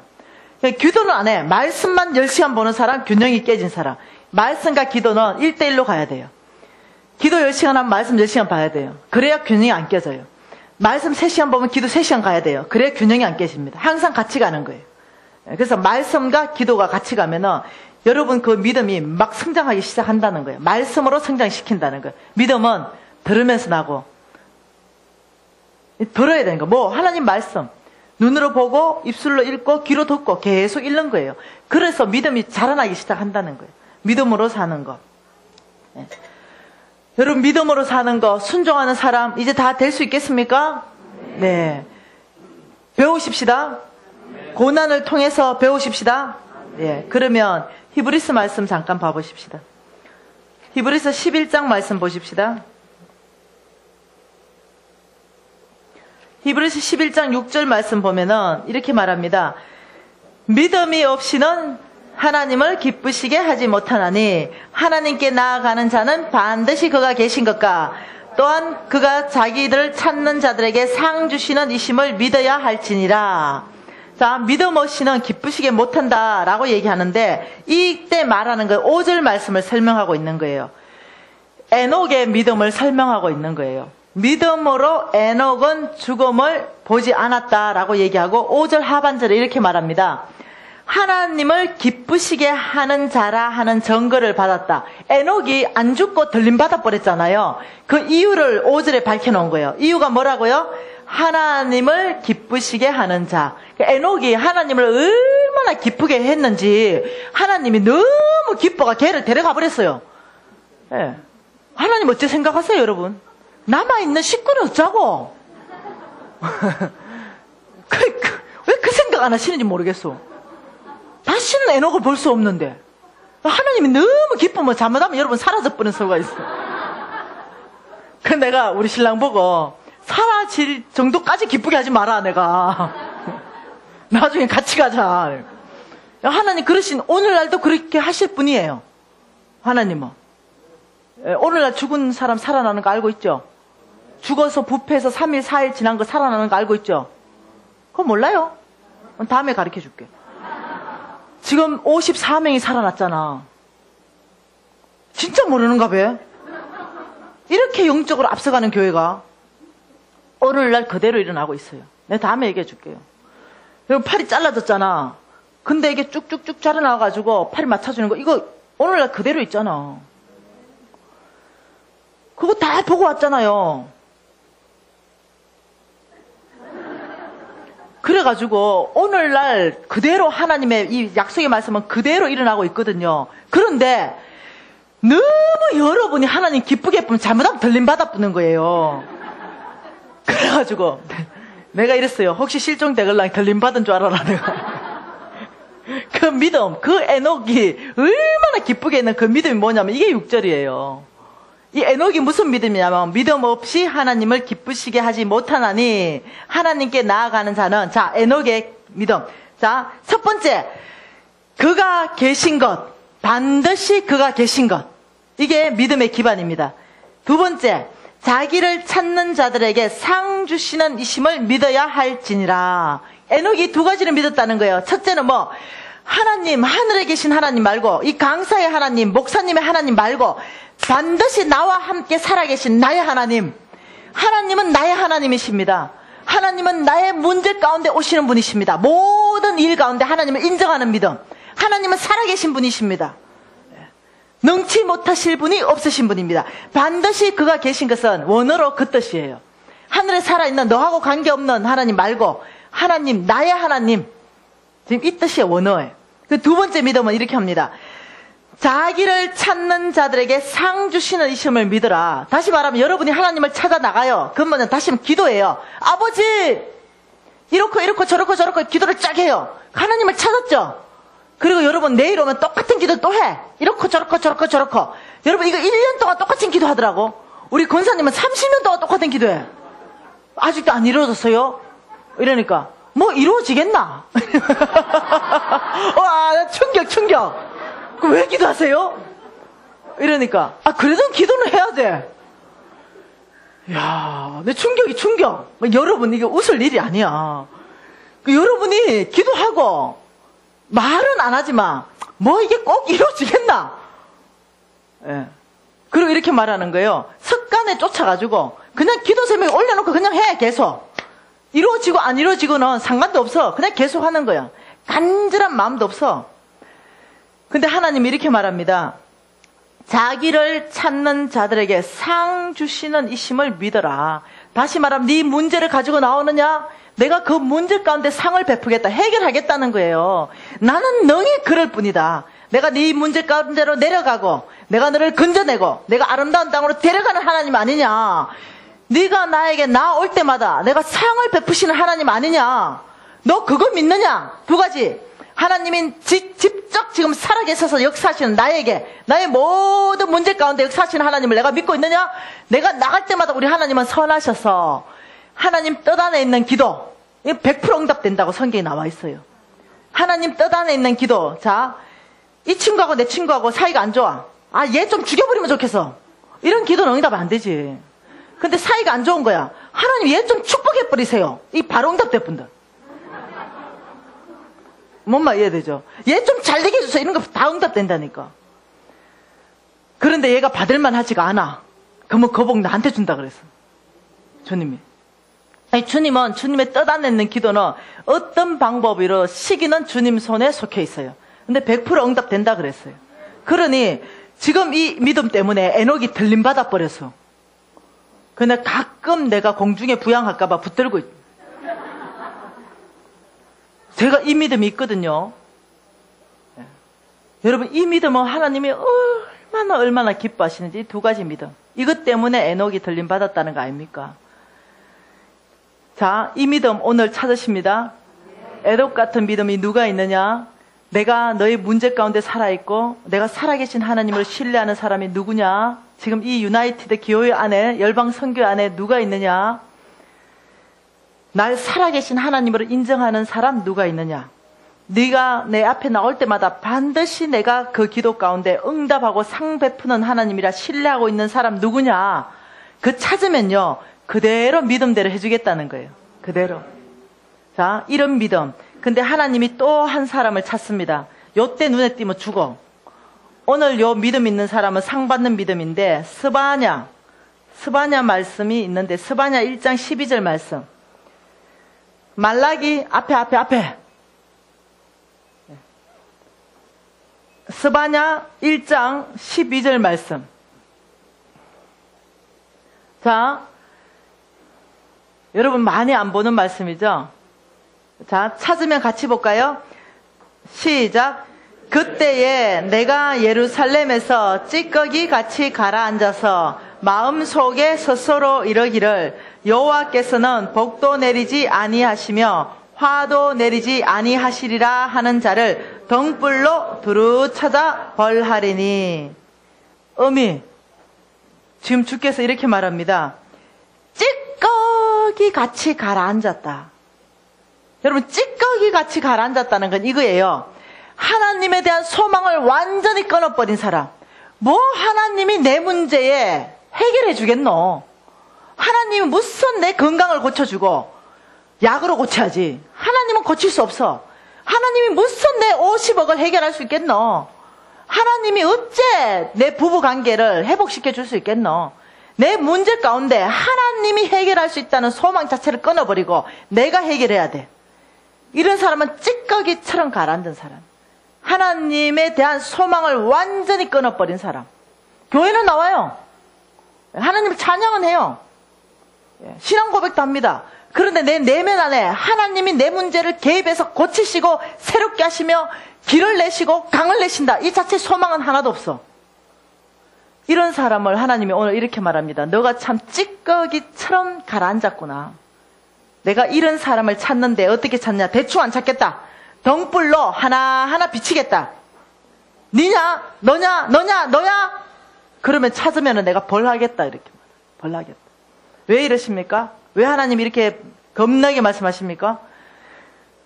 기도는 안 해. 말씀만 10시간 보는 사람, 균형이 깨진 사람. 말씀과 기도는 1대1로 가야 돼요. 기도 10시간 하면 말씀 10시간 봐야 돼요. 그래야 균형이 안 깨져요. 말씀 3시간 보면 기도 3시간 가야 돼요. 그래야 균형이 안 깨집니다. 항상 같이 가는 거예요. 그래서 말씀과 기도가 같이 가면은 여러분 그 믿음이 막 성장하기 시작한다는 거예요. 말씀으로 성장시킨다는 거예요. 믿음은 들으면서 나고, 들어야 되는 거예요. 뭐 하나님 말씀 눈으로 보고 입술로 읽고 귀로 듣고 계속 읽는 거예요. 그래서 믿음이 자라나기 시작한다는 거예요. 믿음으로 사는 거. 네. 여러분 믿음으로 사는 거, 순종하는 사람 이제 다 될 수 있겠습니까? 네. 배우십시다. 고난을 통해서 배우십시다. 예. 그러면 히브리서 말씀 잠깐 봐보십시다. 히브리서 11장 말씀 보십시다. 히브리서 11장 6절 말씀 보면은 이렇게 말합니다. 믿음이 없이는 하나님을 기쁘시게 하지 못하나니 하나님께 나아가는 자는 반드시 그가 계신 것과 또한 그가 자기들을 찾는 자들에게 상 주시는 이심을 믿어야 할지니라. 자, 믿음 없이는 기쁘시게 못한다라고 얘기하는데 이때 말하는 거 5절 말씀을 설명하고 있는 거예요. 에녹의 믿음을 설명하고 있는 거예요. 믿음으로 에녹은 죽음을 보지 않았다라고 얘기하고 5절 하반절에 이렇게 말합니다. 하나님을 기쁘시게 하는 자라 하는 증거를 받았다. 에녹이 안 죽고 들림받아 버렸잖아요. 그 이유를 5절에 밝혀놓은 거예요. 이유가 뭐라고요? 하나님을 기쁘시게 하는 자. 에녹이 하나님을 얼마나 기쁘게 했는지 하나님이 너무 기뻐가 걔를 데려가 버렸어요. 예. 하나님 어째 생각하세요, 여러분? 남아있는 식구는 어쩌고? 왜 그 생각 안 하시는지 모르겠어. 다시는 에녹을 볼 수 없는데 하나님이 너무 기쁘면 잘못하면 여러분 사라져버리는 수가 있어. 그래서 내가 우리 신랑 보고 사라질 정도까지 기쁘게 하지 마라, 내가. 나중에 같이 가자. 하나님 그러신 오늘날도 그렇게 하실 분이에요. 하나님은 오늘날 죽은 사람 살아나는 거 알고 있죠? 죽어서 부패해서 3일 4일 지난 거 살아나는 거 알고 있죠? 그거 몰라요? 다음에 가르쳐 줄게. 지금 54명이 살아났잖아. 진짜 모르는가 봐. 이렇게 영적으로 앞서가는 교회가 오늘날 그대로 일어나고 있어요. 내가 다음에 얘기해 줄게요. 그리고 팔이 잘라졌잖아. 근데 이게 쭉쭉쭉 자라나가지고 팔이 맞춰주는 거 이거 오늘날 그대로 있잖아. 그거 다 보고 왔잖아요. 그래가지고 오늘날 그대로 하나님의 이 약속의 말씀은 그대로 일어나고 있거든요. 그런데 너무 여러분이 하나님 기쁘게 보면 잘못하면 들림받아 뿌는 거예요. 그래가지고 내가 이랬어요. 혹시 실종되걸랑 들림받은 줄 알아라 내가. 그 믿음, 그 에녹이 얼마나 기쁘게 있는 그 믿음이 뭐냐면 이게 6절이에요. 이 에녹이 무슨 믿음이냐면 믿음 없이 하나님을 기쁘시게 하지 못하나니 하나님께 나아가는 자는, 자, 에녹의 믿음. 자, 첫 번째, 그가 계신 것, 반드시 그가 계신 것. 이게 믿음의 기반입니다. 두 번째, 자기를 찾는 자들에게 상 주시는 이심을 믿어야 할지니라. 에녹이 두 가지를 믿었다는 거예요. 첫째는 뭐 하나님, 하늘에 계신 하나님 말고 이 강사의 하나님, 목사님의 하나님 말고 반드시 나와 함께 살아계신 나의 하나님. 하나님은 나의 하나님이십니다. 하나님은 나의 문제 가운데 오시는 분이십니다. 모든 일 가운데 하나님을 인정하는 믿음. 하나님은 살아계신 분이십니다. 능치 못하실 분이 없으신 분입니다. 반드시 그가 계신 것은 원어로 그 뜻이에요. 하늘에 살아있는 너하고 관계없는 하나님 말고 하나님, 나의 하나님. 지금 이 뜻이에요, 원어에. 그 두 번째 믿음은 이렇게 합니다. 자기를 찾는 자들에게 상 주시는 이심을 믿으라. 다시 말하면 여러분이 하나님을 찾아 나가요. 그러면 다시 기도해요. 아버지! 이렇고 저렇고 기도를 쫙 해요. 하나님을 찾았죠? 그리고 여러분 내일 오면 똑같은 기도 또 해. 이렇고 저렇고. 여러분 이거 1년 동안 똑같은 기도 하더라고. 우리 권사님은 30년 동안 똑같은 기도해. 아직도 안 이루어졌어요? 이러니까 뭐 이루어지겠나? 와, 충격. 왜 기도하세요? 이러니까 그래도 기도는 해야 돼. 야, 내 충격. 여러분 이게 웃을 일이 아니야. 여러분이 기도하고 말은 안 하지만 뭐 이게 꼭 이루어지겠나? 예. 그리고 이렇게 말하는 거예요. 습관에 쫓아가지고 그냥 기도 제목에 올려놓고 그냥 해. 계속 이루어지고 안 이루어지고는 상관도 없어. 그냥 계속 하는 거야. 간절한 마음도 없어. 근데 하나님이 이렇게 말합니다. 자기를 찾는 자들에게 상 주시는 이심을 믿어라. 다시 말하면 네 문제를 가지고 나오느냐? 내가 그 문제 가운데 상을 베푸겠다. 해결하겠다는 거예요. 나는 능히 그럴 뿐이다. 내가 네 문제 가운데로 내려가고 내가 너를 건져내고 내가 아름다운 땅으로 데려가는 하나님 아니냐. 네가 나에게 나올 때마다 내가 상을 베푸시는 하나님 아니냐. 너 그거 믿느냐? 두 가지. 하나님이 직접 지금 살아계셔서 역사하시는 나에게 나의 모든 문제 가운데 역사하시는 하나님을 내가 믿고 있느냐? 내가 나갈 때마다 우리 하나님은 선하셔서 하나님 뜻 안에 있는 기도 100% 응답된다고 성경에 나와 있어요. 하나님 뜻 안에 있는 기도. 자, 이 친구하고 내 친구하고 사이가 안 좋아. 아, 얘 좀 죽여버리면 좋겠어. 이런 기도는 응답 안 되지. 근데 사이가 안 좋은 거야. 하나님 얘 좀 축복해버리세요. 이 바로 응답될 분들. 뭔 말 이해되죠? 얘 좀 잘되게 해주세요. 이런 거 다 응답된다니까. 그런데 얘가 받을만 하지가 않아. 그러면 그 복 나한테 준다 그랬어. 주님이. 아니, 주님은 주님의 뜻 안에 있는 기도는 어떤 방법으로 시기는 주님 손에 속해 있어요. 근데 100% 응답된다 그랬어요. 그러니 지금 이 믿음 때문에 에녹이 들림받아 버렸어. 근데 가끔 내가 공중에 부양할까봐 붙들고 있어. 제가 이 믿음이 있거든요. 여러분, 이 믿음은 하나님이 얼마나 기뻐하시는지 이 두 가지 믿음. 이것 때문에 에녹이 들림받았다는 거 아닙니까? 자, 이 믿음 오늘 찾으십니다. 에녹 같은 믿음이 누가 있느냐? 내가 너의 문제 가운데 살아있고 내가 살아계신 하나님을 신뢰하는 사람이 누구냐? 지금 이 유나이티드 교회 안에, 열방 선교 안에 누가 있느냐? 날 살아계신 하나님으로 인정하는 사람 누가 있느냐? 네가 내 앞에 나올 때마다 반드시 내가 그 기도 가운데 응답하고 상 베푸는 하나님이라 신뢰하고 있는 사람 누구냐? 그 찾으면요, 그대로 믿음대로 해주겠다는 거예요. 그대로. 자, 이런 믿음. 근데 하나님이 또 한 사람을 찾습니다. 요때 눈에 띄면 죽어. 오늘 요 믿음 있는 사람은 상 받는 믿음인데, 스바냐 말씀이 있는데, 스바냐 1장 12절 말씀. 말라기 앞에. 스바냐 1장 12절 말씀. 자, 여러분 많이 안 보는 말씀이죠? 자, 찾으면 같이 볼까요? 시작. 그때에 내가 예루살렘에서 찌꺼기 같이 가라앉아서 마음속에 스스로 이러기를 여호와께서는 복도 내리지 아니하시며 화도 내리지 아니하시리라 하는 자를 등불로 두루 찾아 벌하리니. 지금 주께서 이렇게 말합니다. 찌꺼기 같이 가라앉았다. 여러분, 찌꺼기 같이 가라앉았다는 건 이거예요. 하나님에 대한 소망을 완전히 끊어버린 사람. 뭐 하나님이 내 문제에 해결해 주겠노? 하나님이 무슨 내 건강을 고쳐주고 약으로 고쳐야지. 하나님은 고칠 수 없어. 하나님이 무슨 내 50억을 해결할 수 있겠노? 하나님이 어째 내 부부관계를 회복시켜 줄 수 있겠노? 내 문제 가운데 하나님이 해결할 수 있다는 소망 자체를 끊어버리고 내가 해결해야 돼. 이런 사람은 찌꺼기처럼 가라앉은 사람. 하나님에 대한 소망을 완전히 끊어버린 사람. 교회는 나와요. 하나님을 찬양은 해요. 신앙 고백도 합니다. 그런데 내 내면 안에 하나님이 내 문제를 개입해서 고치시고 새롭게 하시며 길을 내시고 강을 내신다. 이 자체 소망은 하나도 없어. 이런 사람을 하나님이 오늘 이렇게 말합니다. 너가 참 찌꺼기처럼 가라앉았구나. 내가 이런 사람을 찾는데 어떻게 찾냐? 대충 안 찾겠다. 등불로 하나하나 비치겠다. 니냐? 너냐? 그러면 찾으면 내가 벌하겠다. 이렇게 말해요. 벌하겠다. 왜 이러십니까? 왜 하나님이 이렇게 겁나게 말씀하십니까?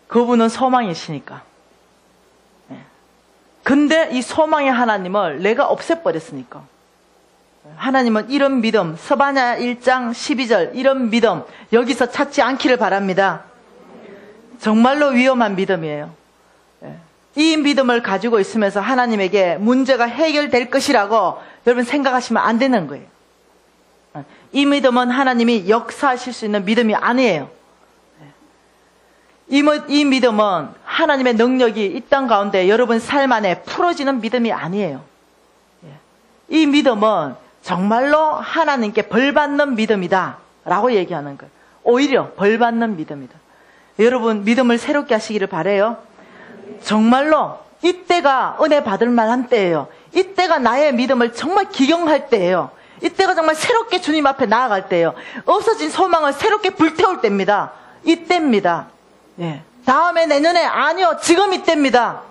그분은 소망이시니까. 근데 이 소망의 하나님을 내가 없애버렸으니까. 하나님은 이런 믿음, 스바냐 1장 12절 이런 믿음 여기서 찾지 않기를 바랍니다. 정말로 위험한 믿음이에요. 이 믿음을 가지고 있으면서 하나님에게 문제가 해결될 것이라고 여러분 생각하시면 안 되는 거예요. 이 믿음은 하나님이 역사하실 수 있는 믿음이 아니에요. 이 믿음은 하나님의 능력이 이 땅 가운데 여러분 삶 안에 풀어지는 믿음이 아니에요. 이 믿음은 정말로 하나님께 벌받는 믿음이다 라고 얘기하는 거예요. 오히려 벌받는 믿음이다. 여러분 믿음을 새롭게 하시기를 바라요. 정말로 이때가 은혜 받을 만한 때예요. 이때가 나의 믿음을 정말 기경할 때예요. 이때가 정말 새롭게 주님 앞에 나아갈 때예요. 없어진 소망을 새롭게 불태울 때입니다. 이때입니다. 다음에 내년에 아니요, 지금 이때입니다.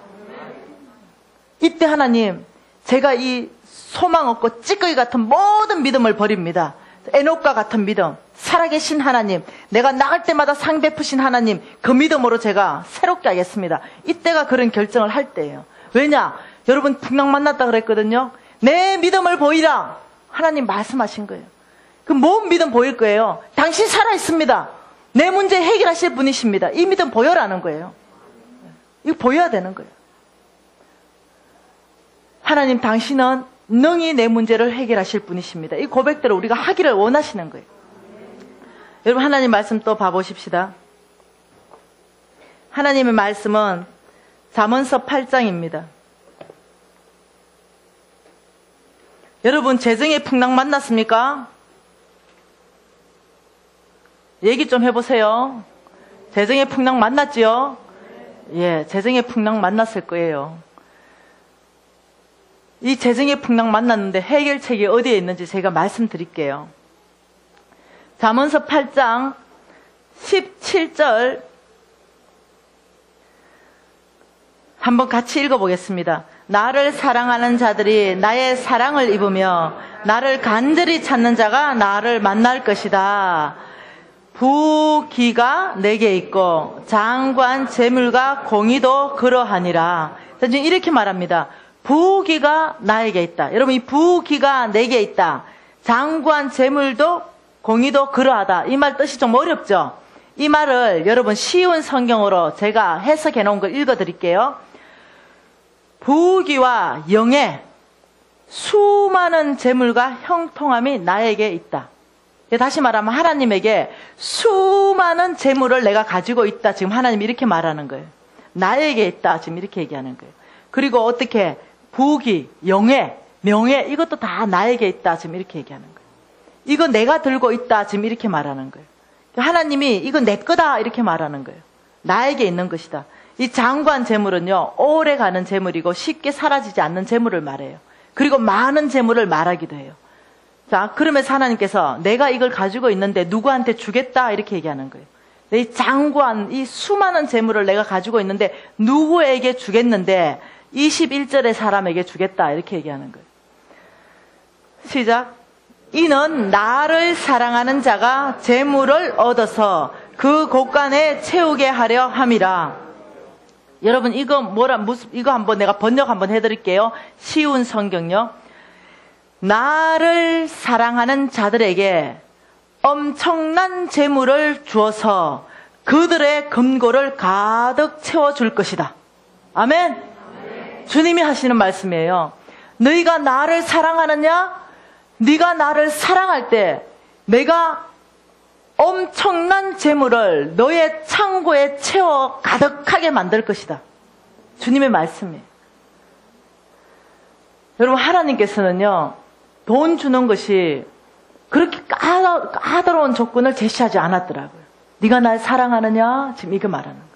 이때 하나님, 제가 이 소망 없고 찌꺼기 같은 모든 믿음을 버립니다. 에녹과 같은 믿음, 살아계신 하나님, 내가 나갈 때마다 상 베푸신 하나님, 그 믿음으로 제가 새롭게 하겠습니다. 이때가 그런 결정을 할 때예요. 왜냐? 여러분 풍랑 만났다 그랬거든요. 내 믿음을 보이라 하나님 말씀하신 거예요. 그 뭔 믿음 보일 거예요? 당신 살아있습니다. 내 문제 해결하실 분이십니다. 이 믿음 보여라는 거예요. 이거 보여야 되는 거예요. 하나님 당신은 능히 내 문제를 해결하실 분이십니다. 이 고백대로 우리가 하기를 원하시는 거예요. 여러분 하나님 말씀 또 봐보십시다. 하나님의 말씀은 잠언서 8장입니다. 여러분 재정의 풍랑 만났습니까? 얘기 좀 해보세요. 재정의 풍랑 만났지요? 예, 재정의 풍랑 만났을 거예요. 이 재정의 풍랑 만났는데 해결책이 어디에 있는지 제가 말씀드릴게요. 잠언서 8장 17절 한번 같이 읽어보겠습니다. 나를 사랑하는 자들이 나의 사랑을 입으며 나를 간절히 찾는 자가 나를 만날 것이다. 부귀가 내게 있고 장관 재물과 공의도 그러하니라. 지금 이렇게 말합니다. 부귀가 나에게 있다. 여러분 이 부귀가 내게 있다. 장관 재물도 공의도 그러하다. 이 말 뜻이 좀 어렵죠? 이 말을 여러분 쉬운 성경으로 제가 해석해 놓은 걸 읽어드릴게요. 부귀와 영예, 수많은 재물과 형통함이 나에게 있다. 다시 말하면 하나님에게 수많은 재물을 내가 가지고 있다. 지금 하나님이 이렇게 말하는 거예요. 나에게 있다. 지금 이렇게 얘기하는 거예요. 그리고 어떻게 부귀, 영예, 명예 이것도 다 나에게 있다. 지금 이렇게 얘기하는 거예요. 이거 내가 들고 있다. 지금 이렇게 말하는 거예요. 하나님이 이거 내 거다. 이렇게 말하는 거예요. 나에게 있는 것이다. 이 장관 재물은요, 오래 가는 재물이고 쉽게 사라지지 않는 재물을 말해요. 그리고 많은 재물을 말하기도 해요. 자, 그러면서 하나님께서 내가 이걸 가지고 있는데 누구한테 주겠다 이렇게 얘기하는 거예요. 이 장관, 이 수많은 재물을 내가 가지고 있는데 누구에게 주겠는데 21절의 사람에게 주겠다 이렇게 얘기하는 거예요. 시작. 이는 나를 사랑하는 자가 재물을 얻어서 그 곳간에 채우게 하려 함이라. 여러분 이거 이거 한번 내가 번역 한번 해드릴게요. 쉬운 성경요. 나를 사랑하는 자들에게 엄청난 재물을 주어서 그들의 금고를 가득 채워줄 것이다. 아멘? 주님이 하시는 말씀이에요. 너희가 나를 사랑하느냐? 네가 나를 사랑할 때 내가 엄청난 재물을 너의 창고에 채워 가득하게 만들 것이다. 주님의 말씀이에요. 여러분 하나님께서는요. 돈 주는 것이 그렇게 까다로운 조건을 제시하지 않았더라고요. 네가 날 사랑하느냐? 지금 이거 말하는 거예요.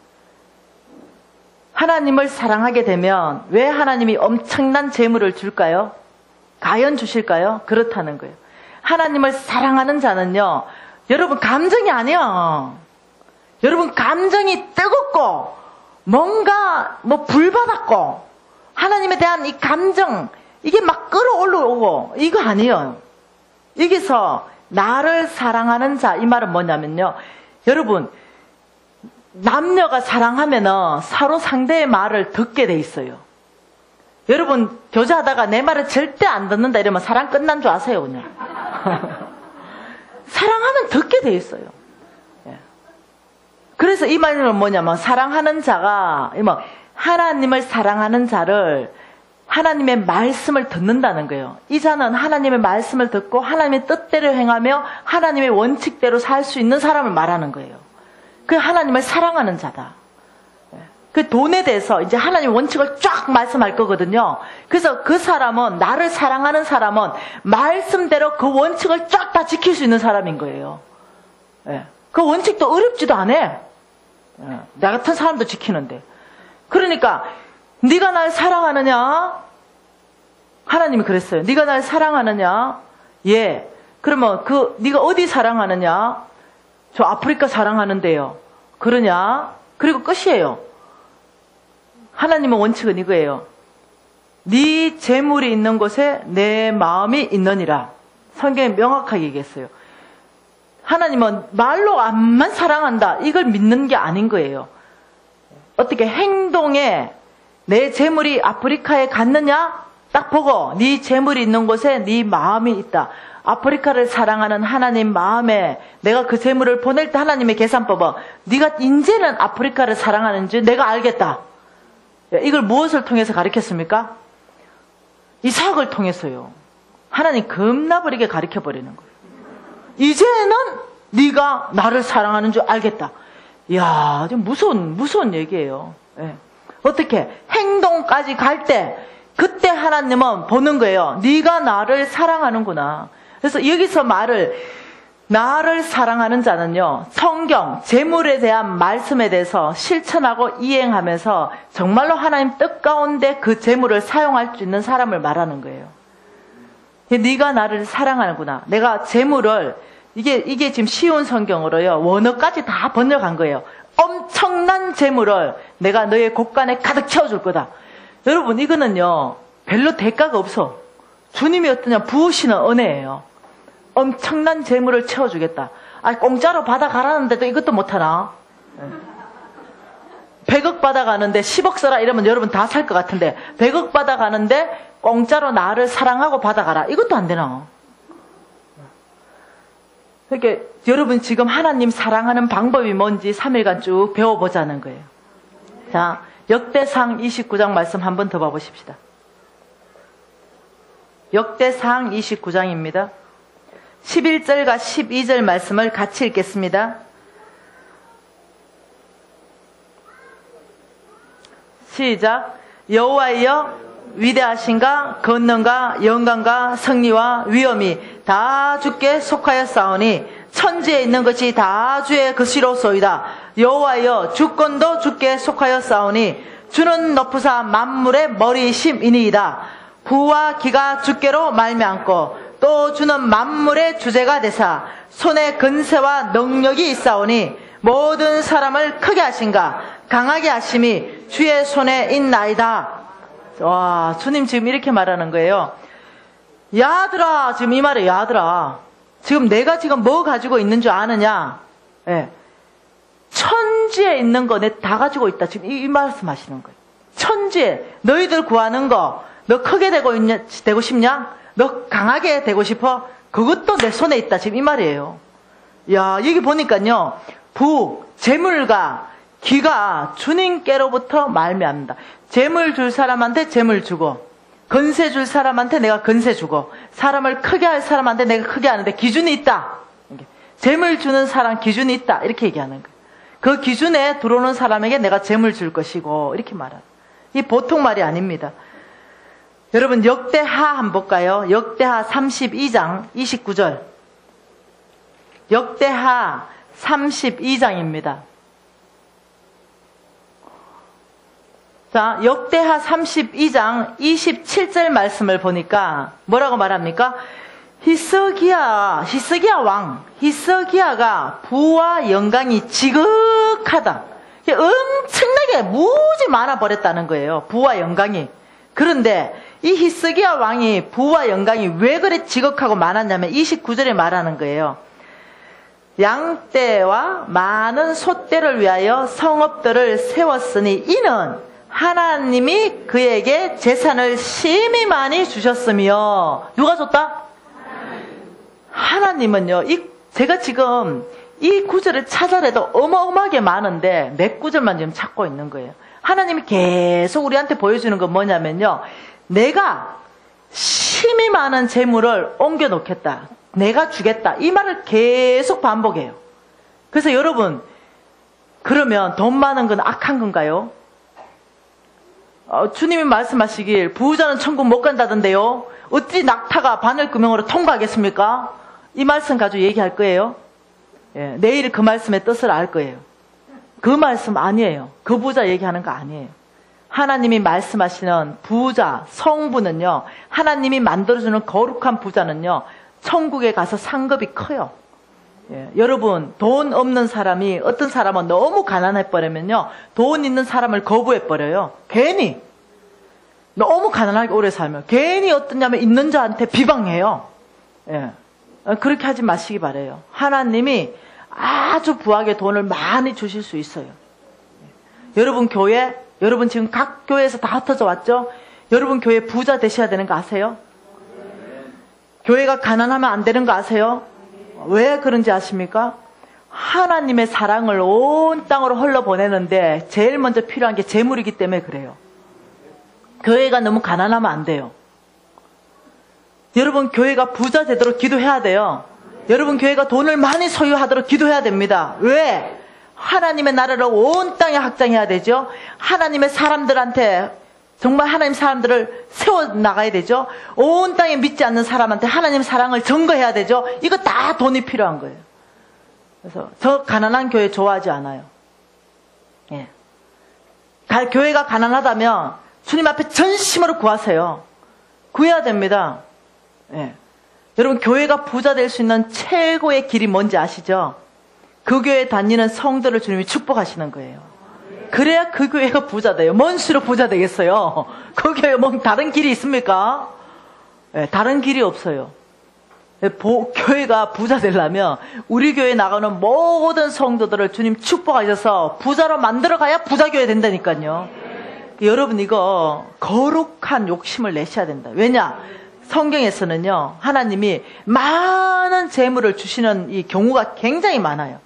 하나님을 사랑하게 되면 왜 하나님이 엄청난 재물을 줄까요? 과연 주실까요? 그렇다는 거예요. 하나님을 사랑하는 자는요. 여러분 감정이 아니에요. 여러분 감정이 뜨겁고 뭔가 불받았고 하나님에 대한 이 감정 이게 막 끌어올라오고 이거 아니에요. 여기서 나를 사랑하는 자 이 말은 뭐냐면요. 여러분 남녀가 사랑하면은 서로 상대의 말을 듣게 돼 있어요. 여러분 교제하다가 내 말을 절대 안 듣는다 이러면 사랑 끝난 줄 아세요 그냥. 사랑하면 듣게 돼 있어요. 그래서 이 말은 뭐냐면 사랑하는 자가 하나님을 사랑하는 자를 하나님의 말씀을 듣는다는 거예요. 이 자는 하나님의 말씀을 듣고 하나님의 뜻대로 행하며 하나님의 원칙대로 살 수 있는 사람을 말하는 거예요. 그 하나님을 사랑하는 자다. 그 돈에 대해서 이제 하나님 원칙을 쫙 말씀할 거거든요. 그래서 그 사람은, 나를 사랑하는 사람은 말씀대로 그 원칙을 쫙 다 지킬 수 있는 사람인 거예요. 예. 그 원칙도 어렵지도 않아. 예. 나 같은 사람도 지키는데. 그러니까 네가 날 사랑하느냐? 하나님이 그랬어요. 네가 날 사랑하느냐? 예. 그러면 네가 어디 사랑하느냐? 저 아프리카 사랑하는데요. 그러냐? 그리고 끝이에요. 하나님의 원칙은 이거예요. 네 재물이 있는 곳에 내 마음이 있느니라. 성경에 명확하게 얘기했어요. 하나님은 말로 암만 사랑한다, 이걸 믿는 게 아닌 거예요. 어떻게 행동에 내 재물이 아프리카에 갔느냐? 딱 보고 네 재물이 있는 곳에 네 마음이 있다. 아프리카를 사랑하는 하나님 마음에 내가 그 재물을 보낼 때 하나님의 계산법은 네가 이제는 아프리카를 사랑하는지 내가 알겠다. 이걸 무엇을 통해서 가르쳤습니까? 이삭을 통해서요. 하나님 겁나버리게 가르쳐버리는 거예요. 이제는 네가 나를 사랑하는 줄 알겠다. 이야, 좀 무서운 얘기예요. 예. 어떻게 행동까지 갈 때 그때 하나님은 보는 거예요. 네가 나를 사랑하는구나. 그래서 여기서 나를 사랑하는 자는요, 성경, 재물에 대한 말씀에 대해서 실천하고 이행하면서 정말로 하나님 뜻 가운데 그 재물을 사용할 수 있는 사람을 말하는 거예요. 네가 나를 사랑하는구나. 내가 재물을, 이게 지금 쉬운 성경으로요, 원어까지 다 번역한 거예요. 엄청난 재물을 내가 너의 곳간에 가득 채워줄 거다. 여러분, 이거는요, 별로 대가가 없어. 주님이 어떠냐, 부으시는 은혜예요. 엄청난 재물을 채워주겠다. 공짜로 받아가라는데도 이것도 못하나? 100억 받아가는데 10억 써라 이러면 여러분 다 살 것 같은데, 100억 받아가는데 공짜로 나를 사랑하고 받아가라, 이것도 안 되나? 그러니까 여러분 지금 하나님 사랑하는 방법이 뭔지 3일간 쭉 배워보자는 거예요. 자, 역대상 29장 말씀 한 번 더 봐보십시다. 역대상 29장입니다. 11절과 12절 말씀을 같이 읽겠습니다. 시작. 여호와여, 위대하신가, 권능과 영광과 승리와 위엄이 다 주께 속하였사오니 천지에 있는 것이 다 주의 것이로소이다. 여호와여, 주권도 주께 속하였사오니 주는 높으사 만물의 머리이심이니이다. 부와 기가 주께로 말미암고 또 주는 만물의 주제가 되사 손에 근세와 능력이 있사오니 모든 사람을 크게 하신가 강하게 하심이 주의 손에 있나이다. 와, 주님 지금 이렇게 말하는 거예요. 야들아, 지금 이 말이에요. 야들아, 지금 내가 지금 뭐 가지고 있는 줄 아느냐? 예. 천지에 있는 거 내 다 가지고 있다. 지금 이 말씀 하시는 거예요. 천지에 너희들 구하는 거, 너 크게 되고 싶냐? 너 강하게 되고 싶어? 그것도 내 손에 있다. 지금 이 말이에요. 야, 여기 보니까요, 재물과 기가 주님께로부터 말미암는다. 재물 줄 사람한테 재물 주고, 건세 줄 사람한테 내가 건세 주고, 사람을 크게 할 사람한테 내가 크게 하는데 기준이 있다. 재물 주는 사람 기준이 있다. 이렇게 얘기하는 거예요. 그 기준에 들어오는 사람에게 내가 재물 줄 것이고, 이렇게 말하는. 이 보통 말이 아닙니다. 여러분, 역대하 한번 볼까요? 역대하 32장 29절. 역대하 32장입니다. 자, 역대하 32장 27절 말씀을 보니까 뭐라고 말합니까? 히스기야 왕, 히스기야가 부와 영광이 지극하다. 엄청나게 무지 많아 버렸다는 거예요. 부와 영광이. 그런데 이 히스기야 왕이 부와 영광이 왜 그래 지극하고 많았냐면 29절에 말하는 거예요. 양떼와 많은 소떼를 위하여 성읍들을 세웠으니 이는 하나님이 그에게 재산을 심히 많이 주셨으며. 누가 줬다? 하나님은요. 제가 지금 이 구절을 찾아내도 어마어마하게 많은데 몇 구절만 지금 찾고 있는 거예요. 하나님이 계속 우리한테 보여주는 건 뭐냐면요, 내가 심히 많은 재물을 옮겨 놓겠다, 내가 주겠다, 이 말을 계속 반복해요. 그래서 여러분, 그러면 돈 많은 건 악한 건가요? 주님이 말씀하시길 부자는 천국 못 간다던데요. 어찌 낙타가 바늘구멍으로 통과하겠습니까? 이 말씀 가지고 얘기할 거예요. 예, 내일 그 말씀의 뜻을 알 거예요. 그 말씀 아니에요. 그 부자 얘기하는 거 아니에요. 하나님이 말씀하시는 부자, 성부는요, 하나님이 만들어주는 거룩한 부자는요, 천국에 가서 상급이 커요. 예, 여러분, 돈 없는 사람이, 어떤 사람은 너무 가난해버리면요, 돈 있는 사람을 거부해버려요. 괜히. 너무 가난하게 오래 살면. 괜히 어떠냐면 있는 자한테 비방해요. 예, 그렇게 하지 마시기 바라요. 하나님이 아주 부하게 돈을 많이 주실 수 있어요. 예. 여러분 교회, 여러분 지금 각 교회에서 다 흩어져 왔죠? 여러분 교회 부자 되셔야 되는 거 아세요? 교회가 가난하면 안 되는 거 아세요? 왜 그런지 아십니까? 하나님의 사랑을 온 땅으로 흘러보내는데 제일 먼저 필요한 게 재물이기 때문에 그래요. 교회가 너무 가난하면 안 돼요. 여러분 교회가 부자 되도록 기도해야 돼요. 여러분 교회가 돈을 많이 소유하도록 기도해야 됩니다. 왜? 하나님의 나라를 온 땅에 확장해야 되죠. 하나님의 사람들한테 정말 하나님 사람들을 세워나가야 되죠. 온 땅에 믿지 않는 사람한테 하나님 사랑을 전거해야 되죠. 이거 다 돈이 필요한 거예요. 그래서 저 가난한 교회 좋아하지 않아요. 예. 교회가 가난하다면 주님 앞에 전심으로 구하세요. 구해야 됩니다. 예. 여러분 교회가 부자 될 수 있는 최고의 길이 뭔지 아시죠? 그 교회 다니는 성도를 주님이 축복하시는 거예요. 그래야 그 교회가 부자 돼요. 뭔 수로 부자 되겠어요? 그 교회 뭐 다른 길이 있습니까? 네, 다른 길이 없어요. 교회가 부자 되려면 우리 교회에 나가는 모든 성도들을 주님 축복하셔서 부자로 만들어가야 부자 교회 된다니까요. 여러분 이거 거룩한 욕심을 내셔야 된다. 왜냐? 성경에서는요, 하나님이 많은 재물을 주시는 이 경우가 굉장히 많아요.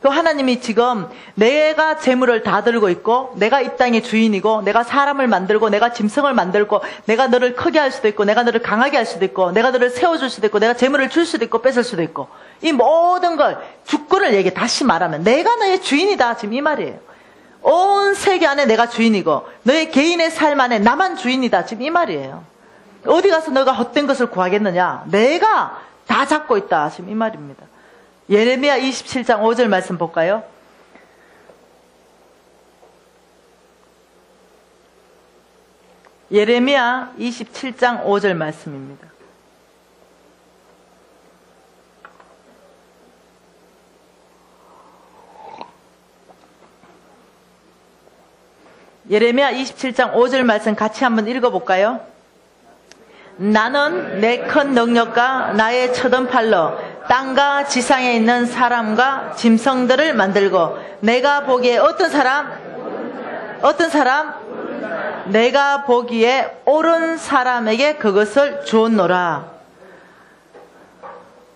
그 하나님이 지금 내가 재물을 다 들고 있고 내가 이 땅의 주인이고 내가 사람을 만들고 내가 짐승을 만들고 내가 너를 크게 할 수도 있고 내가 너를 강하게 할 수도 있고 내가 너를 세워줄 수도 있고 내가 재물을 줄 수도 있고 뺏을 수도 있고 이 모든 걸 주권을 얘기해. 다시 말하면 내가 너의 주인이다. 지금 이 말이에요. 온 세계 안에 내가 주인이고 너의 개인의 삶 안에 나만 주인이다. 지금 이 말이에요. 어디 가서 너가 헛된 것을 구하겠느냐. 내가 다 잡고 있다. 지금 이 말입니다. 예레미야 27장 5절 말씀 볼까요? 예레미야 27장 5절 말씀입니다. 예레미야 27장 5절 말씀 같이 한번 읽어볼까요? 나는 내 큰 능력과 나의 쳐든 팔로 땅과 지상에 있는 사람과 짐승들을 만들고 내가 보기에 어떤 사람? 내가 보기에 옳은 사람에게 그것을 주었노라.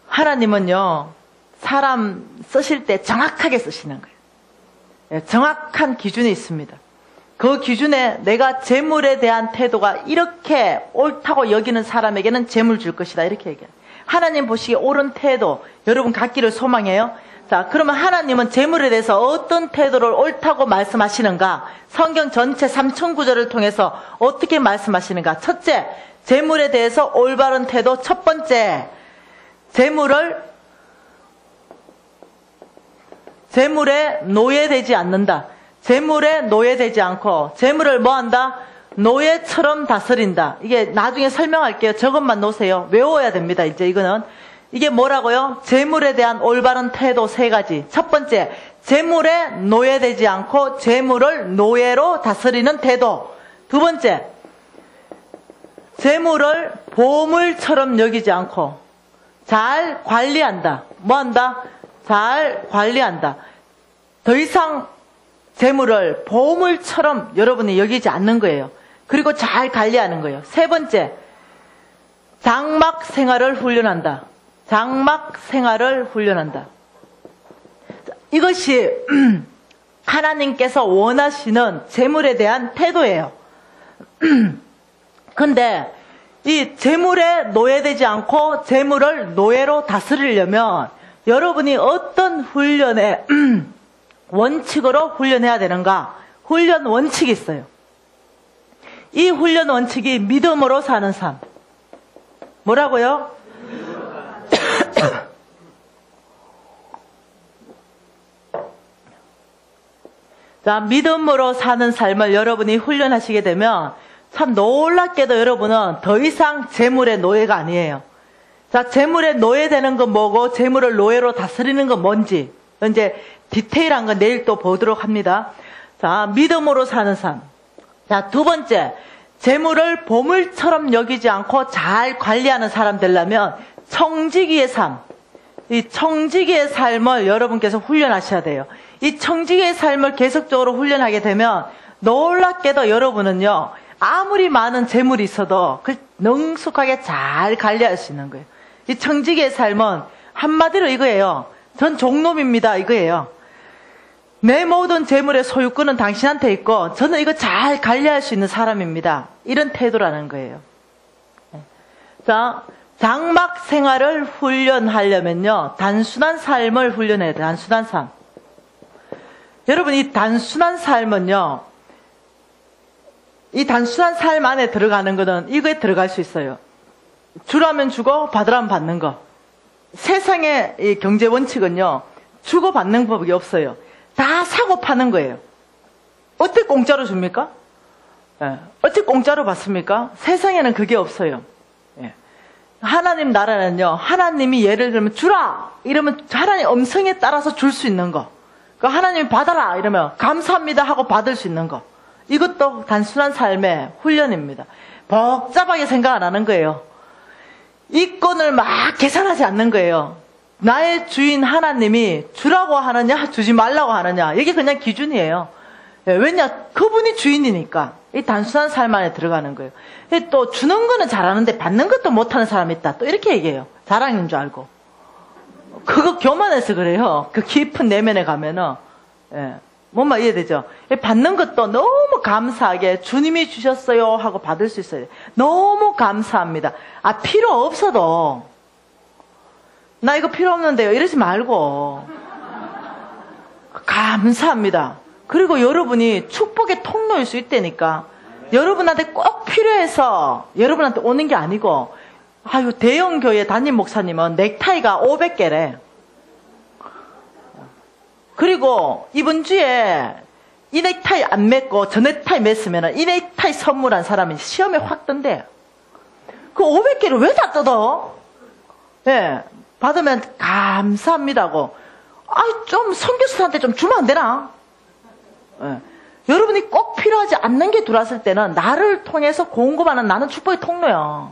하나님은요, 사람 쓰실 때 정확하게 쓰시는 거예요. 정확한 기준이 있습니다. 그 기준에 내가 재물에 대한 태도가 이렇게 옳다고 여기는 사람에게는 재물 줄 것이다. 이렇게 얘기해요. 하나님 보시기에 옳은 태도, 여러분 갖기를 소망해요. 자, 그러면 하나님은 재물에 대해서 어떤 태도를 옳다고 말씀하시는가? 성경 전체 3천 구절을 통해서 어떻게 말씀하시는가? 첫째, 재물에 대해서 올바른 태도. 첫 번째, 재물에 노예되지 않는다. 재물에 노예되지 않고 재물을 뭐한다? 노예처럼 다스린다. 이게 나중에 설명할게요. 저것만 놓으세요. 외워야 됩니다. 이제 이거는. 이게 뭐라고요? 재물에 대한 올바른 태도 3가지. 첫 번째, 재물에 노예되지 않고 재물을 노예로 다스리는 태도. 두 번째, 재물을 보물처럼 여기지 않고 잘 관리한다. 뭐한다? 잘 관리한다. 더 이상 재물을 보물처럼 여러분이 여기지 않는 거예요. 그리고 잘 관리하는 거예요. 세 번째, 장막 생활을 훈련한다. 장막 생활을 훈련한다. 이것이 하나님께서 원하시는 재물에 대한 태도예요. 근데 이 재물에 노예되지 않고 재물을 노예로 다스리려면 여러분이 어떤 훈련에 원칙으로 훈련해야 되는가? 훈련 원칙이 있어요. 이 훈련 원칙이 믿음으로 사는 삶. 뭐라고요? 자, 믿음으로 사는 삶을 여러분이 훈련하시게 되면 참 놀랍게도 여러분은 더 이상 재물의 노예가 아니에요. 자, 재물의 노예되는 건 뭐고 재물을 노예로 다스리는 건 뭔지 이제 디테일한 건 내일 또 보도록 합니다. 자, 믿음으로 사는 삶. 자, 두 번째, 재물을 보물처럼 여기지 않고 잘 관리하는 사람 되려면 청지기의 삶. 이 청지기의 삶을 여러분께서 훈련하셔야 돼요. 이 청지기의 삶을 계속적으로 훈련하게 되면 놀랍게도 여러분은요, 아무리 많은 재물이 있어도 그 능숙하게 잘 관리할 수 있는 거예요. 이 청지기의 삶은 한마디로 이거예요. 전 종놈입니다. 이거예요. 내 모든 재물의 소유권은 당신한테 있고 저는 이거 잘 관리할 수 있는 사람입니다. 이런 태도라는 거예요. 자, 장막 생활을 훈련하려면요, 단순한 삶을 훈련해야 돼요. 단순한 삶. 여러분, 이 단순한 삶은요, 이 단순한 삶 안에 들어가는 거는 이거에 들어갈 수 있어요. 주라면 주고 받으라면 받는 거. 세상의 이 경제 원칙은요, 주고 받는 법이 없어요. 다 사고 파는 거예요. 어떻게 공짜로 줍니까? 예. 어떻게 공짜로 받습니까? 세상에는 그게 없어요. 예. 하나님 나라는요, 하나님이 예를 들면 주라! 이러면 하나님 음성에 따라서 줄 수 있는 거. 그 하나님이 받아라! 이러면 감사합니다 하고 받을 수 있는 거. 이것도 단순한 삶의 훈련입니다. 복잡하게 생각 안 하는 거예요. 이권을 막 계산하지 않는 거예요. 나의 주인 하나님이 주라고 하느냐 주지 말라고 하느냐, 이게 그냥 기준이에요. 왜냐, 그분이 주인이니까. 이 단순한 삶 안에 들어가는 거예요. 또 주는 거는 잘하는데 받는 것도 못하는 사람이 있다, 또 이렇게 얘기해요. 자랑인 줄 알고. 그거 교만해서 그래요. 그 깊은 내면에 가면은. 예. 뭔 말 이해되죠? 받는 것도 너무 감사하게 주님이 주셨어요 하고 받을 수 있어요. 너무 감사합니다. 아, 필요 없어도 나 이거 필요 없는데요 이러지 말고 감사합니다. 그리고 여러분이 축복의 통로일 수 있다니까. 여러분한테 꼭 필요해서 여러분한테 오는 게 아니고, 아유, 대형교회 담임 목사님은 넥타이가 500개래. 그리고 이번 주에 이 넥타이 안 맸고 저 넥타이 맸으면 이 넥타이 선물한 사람이 시험에 확 뜬대. 그 500개를 왜 다 뜯어? 예, 받으면 감사합니다고. 좀 선교사한테 좀 주면 안 되나? 예. 여러분이 꼭 필요하지 않는 게 들어왔을 때는 나를 통해서 공급하는 나는 축복의 통로야.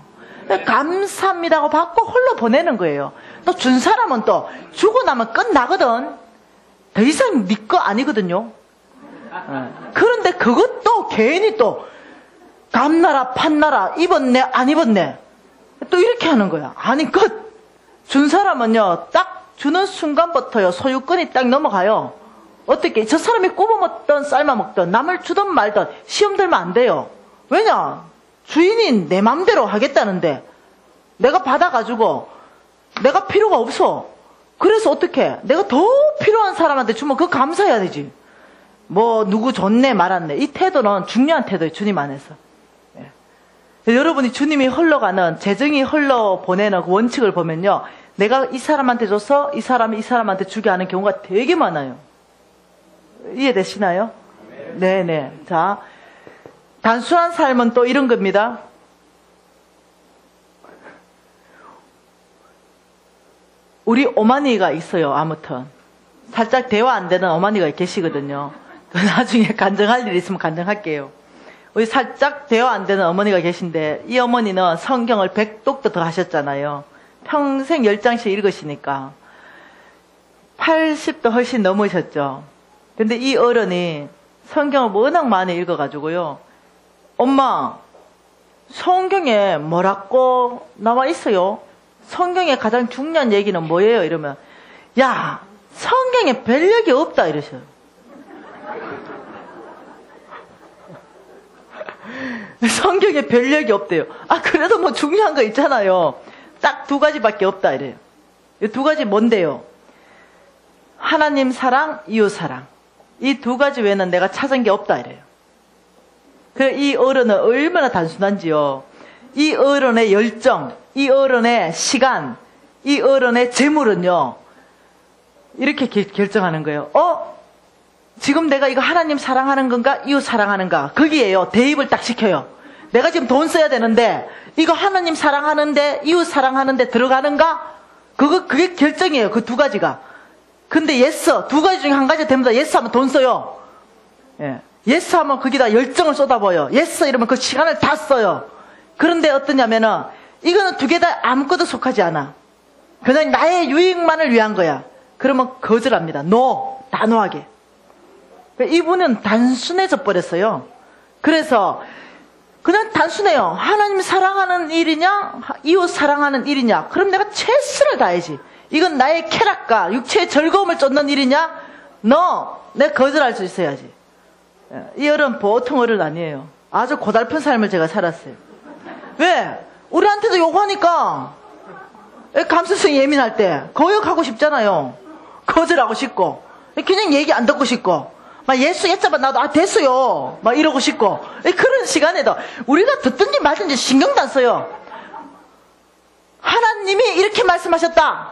감사합니다고 받고 홀로 보내는 거예요. 또 준 사람은 또 주고 나면 끝나거든. 더 이상 네 거 아니거든요. 그런데 그것도 괜히 또 감나라 판나라 입었네 안 입었네 또 이렇게 하는 거야. 아니, 준 사람은요, 딱 주는 순간부터요 소유권이 딱 넘어가요. 어떻게 저 사람이 굽어 먹든 삶아 먹든 남을 주든 말든 시험 들면 안 돼요. 왜냐, 주인이 내 맘대로 하겠다는데 내가 받아가지고 내가 필요가 없어. 그래서 어떻게 내가 더 필요한 사람한테 주면 그거 감사해야 되지. 뭐 누구 줬네 말았네, 이 태도는 중요한 태도예요. 주님 안에서. 예. 여러분이 주님이 흘러가는, 재정이 흘러보내는 그 원칙을 보면요, 내가 이 사람한테 줘서 이 사람이 이 사람한테 주게 하는 경우가 되게 많아요. 이해되시나요? 네네. 자, 단순한 삶은 또 이런 겁니다. 우리 어머니가 있어요. 아무튼 살짝 대화 안 되는 어머니가 계시거든요. 나중에 간증할 일 있으면 간증할게요. 우리 살짝 대화 안 되는 어머니가 계신데, 이 어머니는 성경을 100독도 더 하셨잖아요. 평생 10장씩 읽으시니까 80도 훨씬 넘으셨죠. 근데 이 어른이 성경을 워낙 많이 읽어가지고요, 엄마, 성경에 뭐라고 나와 있어요? 성경에 가장 중요한 얘기는 뭐예요? 이러면, 야, 성경에 별 얘기 없다 이러셔요. 성경에 별 얘기 없대요. 그래도 뭐 중요한 거 있잖아요. 딱 2가지밖에 없다 이래요. 이 2가지 뭔데요? 하나님 사랑, 이웃 사랑. 이 2가지 외에는 내가 찾은 게 없다 이래요. 이 어른은 얼마나 단순한지요. 이 어른의 열정, 이 어른의 시간, 이 어른의 재물은요, 이렇게 결정하는 거예요. 지금 내가 이거 하나님 사랑하는 건가, 이웃 사랑하는가, 거기에요. 대입을 딱 시켜요. 내가 지금 돈 써야 되는데, 이거 하나님 사랑하는데, 이웃 사랑하는데 들어가는가? 그게 결정이에요. 그 두 가지가. 근데 예스, 두 가지 중에 한 가지 되면 예스 하면 돈 써요. 예. 예스 하면 거기다 열정을 쏟아부어요. 예스 이러면 그 시간을 다 써요. 그런데 어떠냐면은, 이거는 두 개 다 아무것도 속하지 않아. 그냥 나의 유익만을 위한 거야. 그러면 거절합니다. 노, 단호하게. 이분은 단순해져 버렸어요. 그래서 그냥 단순해요. 하나님 사랑하는 일이냐, 이웃 사랑하는 일이냐. 그럼 내가 최선을 다해야지. 이건 나의 쾌락과 육체의 즐거움을 쫓는 일이냐? 내 거절할 수 있어야지. 이 어른 보통 어른 아니에요. 아주 고달픈 삶을 제가 살았어요. 왜? 우리한테도 요구하니까. 감수성이 예민할 때 거역하고 싶잖아요. 거절하고 싶고, 그냥 얘기 안 듣고 싶고, 막 예수 했자마 나도 됐어요 막 이러고 싶고. 그런 시간에도 우리가 듣든지 말든지 신경도 안 써요. 하나님이 이렇게 말씀하셨다.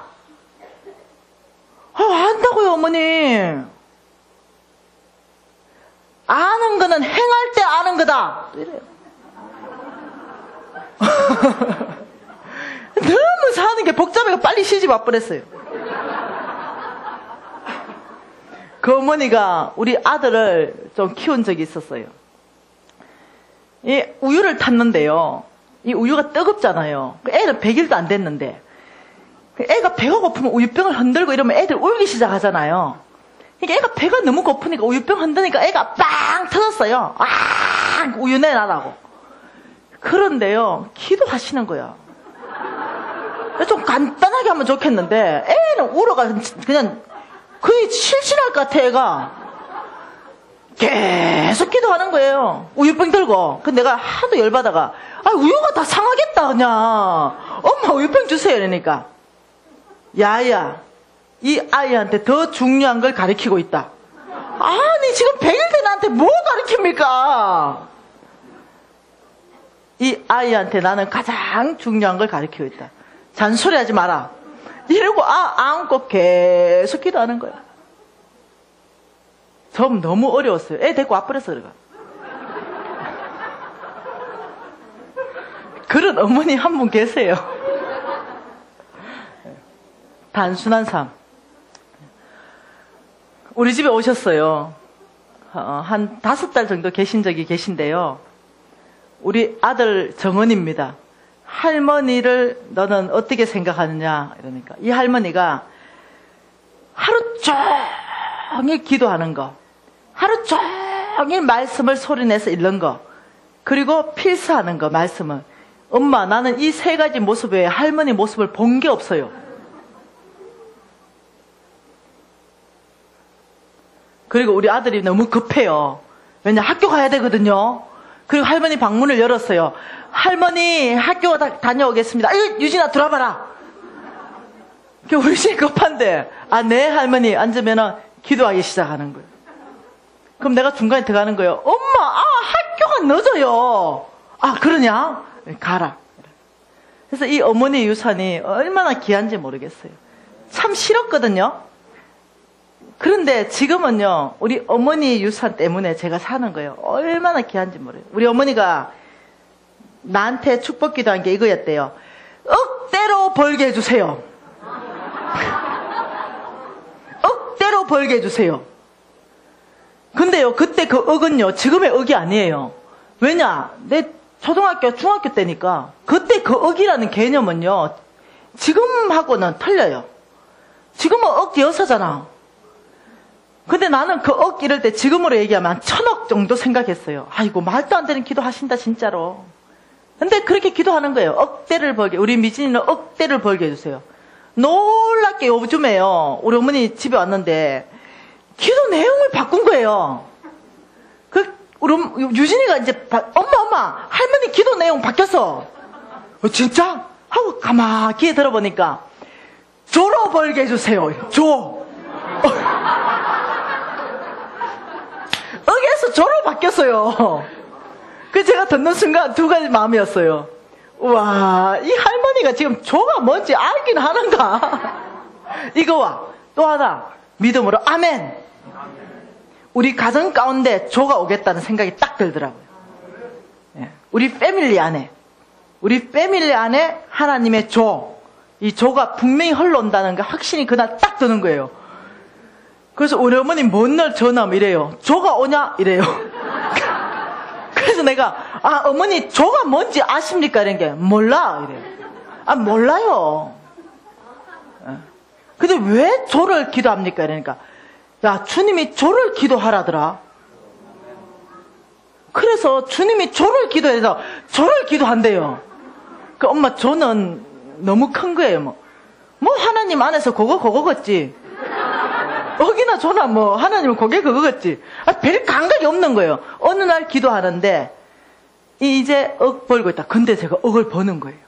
안다고요 어머니. 아는 거는 행할 때 아는 거다 이래요. 너무 사는 게 복잡해서 빨리 시집 와버렸어요. 그 어머니가 우리 아들을 좀 키운 적이 있었어요. 이 우유를 탔는데요, 이 우유가 뜨겁잖아요. 애는 100일도 안 됐는데, 애가 배가 고프면 우유병을 흔들고 이러면 애들 울기 시작하잖아요. 그러니까 애가 배가 너무 고프니까 우유병 흔드니까 애가 빵 터졌어요. 우유 내놔라고. 그런데요, 기도하시는 거야. 좀 간단하게 하면 좋겠는데, 애는 울어가 그냥 거의 실신할 것 같아. 애가 계속 기도하는 거예요. 우유병 들고. 근데 내가 하도 열받아가, 우유가 다 상하겠다 그냥. 엄마 우유병 주세요 이러니까, 야야, 이 아이한테 더 중요한 걸 가르치고 있다. 아니 지금 100일 된 나한테 뭐 가르칩니까? 이 아이한테 나는 가장 중요한 걸 가르치고 있다. 잔소리하지 마라 이러고 안고 계속 기도하는 거야. 좀 너무 어려웠어요. 애 데리고 와버려서 그래가. 그런 어머니 한 분 계세요. 단순한 삶. 우리 집에 오셨어요. 한 5달 정도 계신 적이 계신데요, 우리 아들 정은입니다. 할머니를 너는 어떻게 생각하느냐 이러니까, 이 할머니가 하루 종일 기도하는 거, 하루 종일 말씀을 소리내서 읽는 거, 그리고 필사하는 거, 말씀을. 엄마, 나는 이 3가지 모습 외에 할머니 모습을 본 게 없어요. 그리고 우리 아들이 너무 급해요. 왜냐, 학교 가야 되거든요. 그리고 할머니 방문을 열었어요. 할머니 학교 다녀오겠습니다. 유진아 들어와봐라. 우리 집 급한데, 네 할머니 앉으면 기도하기 시작하는 거예요. 그럼 내가 중간에 들어가는 거예요. 엄마, 학교가 늦어요. 그러냐? 가라. 그래서 이 어머니 유산이 얼마나 귀한지 모르겠어요. 참 싫었거든요. 그런데 지금은요, 우리 어머니 유산 때문에 제가 사는 거예요. 얼마나 귀한지 모르겠어요. 우리 어머니가 나한테 축복 기도한 게 이거였대요. 억대로 벌게 해주세요. 억대로 벌게 해주세요. 근데요, 그때 그 억은요, 지금의 억이 아니에요. 왜냐? 내 초등학교, 중학교 때니까. 그때 그 억이라는 개념은요, 지금하고는 틀려요. 지금은 억 여서잖아. 근데 나는 그 억 이럴 때 지금으로 얘기하면 한 1000억 정도 생각했어요. 아이고, 말도 안 되는 기도 하신다, 진짜로. 근데 그렇게 기도하는 거예요. 억대를 벌게, 우리 미진이는 억대를 벌게 해주세요. 놀랍게 요즘에요, 우리 어머니 집에 왔는데 기도 내용을 바꾼 거예요. 우리 유진이가 이제, 엄마, 할머니 기도 내용 바뀌었어. 진짜? 하고 가만히 귀에 들어보니까, 조로 벌게 해주세요. 조. 억에서 조로 바뀌었어요. 그 제가 듣는 순간 두 가지 마음이었어요. 우와, 이 할머니가 지금 조가 뭔지 알긴 하는가? 이거와 또 하나, 믿음으로 아멘. 우리 가정 가운데 조가 오겠다는 생각이 딱 들더라고요. 예. 우리 패밀리 안에 하나님의 조, 이 조가 분명히 흘러온다는 게 확신이 그날 딱 드는 거예요. 그래서 우리 어머니 맨날 전화하면 이래요. 조가 오냐? 이래요. 그래서 내가, 어머니 조가 뭔지 아십니까? 이런 게, 몰라. 이래요. 몰라요. 근데 왜 조를 기도합니까? 이러니까, 야, 주님이 조를 기도하라더라. 그래서 주님이 조를 기도해서 조를 기도한대요. 그 엄마 조는 너무 큰 거예요. 뭐 하나님 안에서 그거겠지. 어기나 조나 뭐 하나님은 그거겠지. 별 감각이 없는 거예요. 어느 날 기도하는데 이제 억 벌고 있다. 근데 제가 억을 버는 거예요.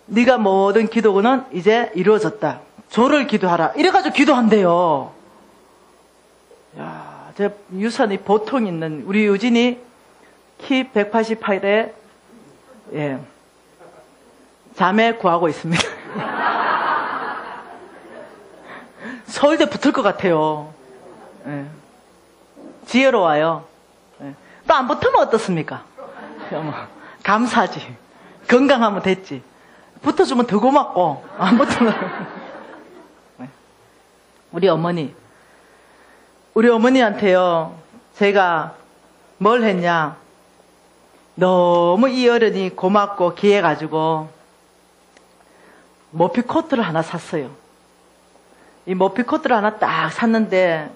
네가 모든 기도는 이제 이루어졌다. 조를 기도하라. 이래가지고 기도한대요. 야, 제 유산이 보통 있는 우리 유진이 키 188에 예, 자매 구하고 있습니다. 서울대 붙을 것 같아요. 예. 지혜로워요. 예. 또 안 붙으면 어떻습니까? 감사지. 건강하면 됐지. 붙어주면 더 고맙고 안 붙으면 예. 우리 어머니한테요 제가 뭘 했냐, 너무 이 어른이 고맙고 귀해가지고 머피 코트를 하나 샀어요. 이 머피 코트를 하나 딱 샀는데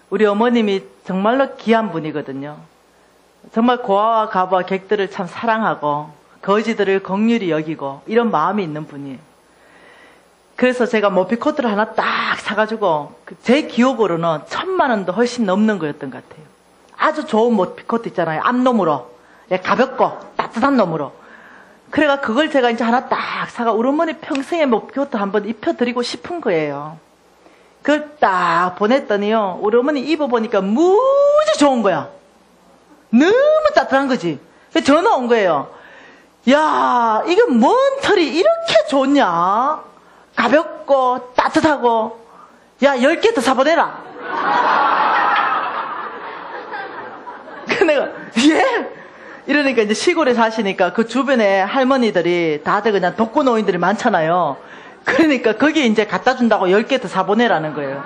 우리 어머님이 정말로 귀한 분이거든요. 정말 고아와 가부와 객들을 참 사랑하고 거지들을 긍휼히 여기고 이런 마음이 있는 분이에요. 그래서 제가 머피 코트를 하나 딱 사가지고 제 기억으로는 1,000만 원도 훨씬 넘는 거였던 것 같아요. 아주 좋은 머피 코트 있잖아요. 암놈으로 가볍고 따뜻한 놈으로. 그래가 그걸 제가 이제 하나 딱 사가 우리 어머니 평생에 머피 코트 한번 입혀드리고 싶은 거예요. 그걸 딱 보냈더니요 우리 어머니 입어보니까 무지 좋은 거야. 너무 따뜻한 거지. 전화 온 거예요. 야, 이거 뭔 털이 이렇게 좋냐? 가볍고 따뜻하고. 야, 10개 더 사보내라. 그 내가 예? 이러니까 이제 시골에 사시니까 그 주변에 할머니들이 다들 그냥 독거노인들이 많잖아요. 그러니까 거기 이제 갖다 준다고 10개 더 사보내라는 거예요.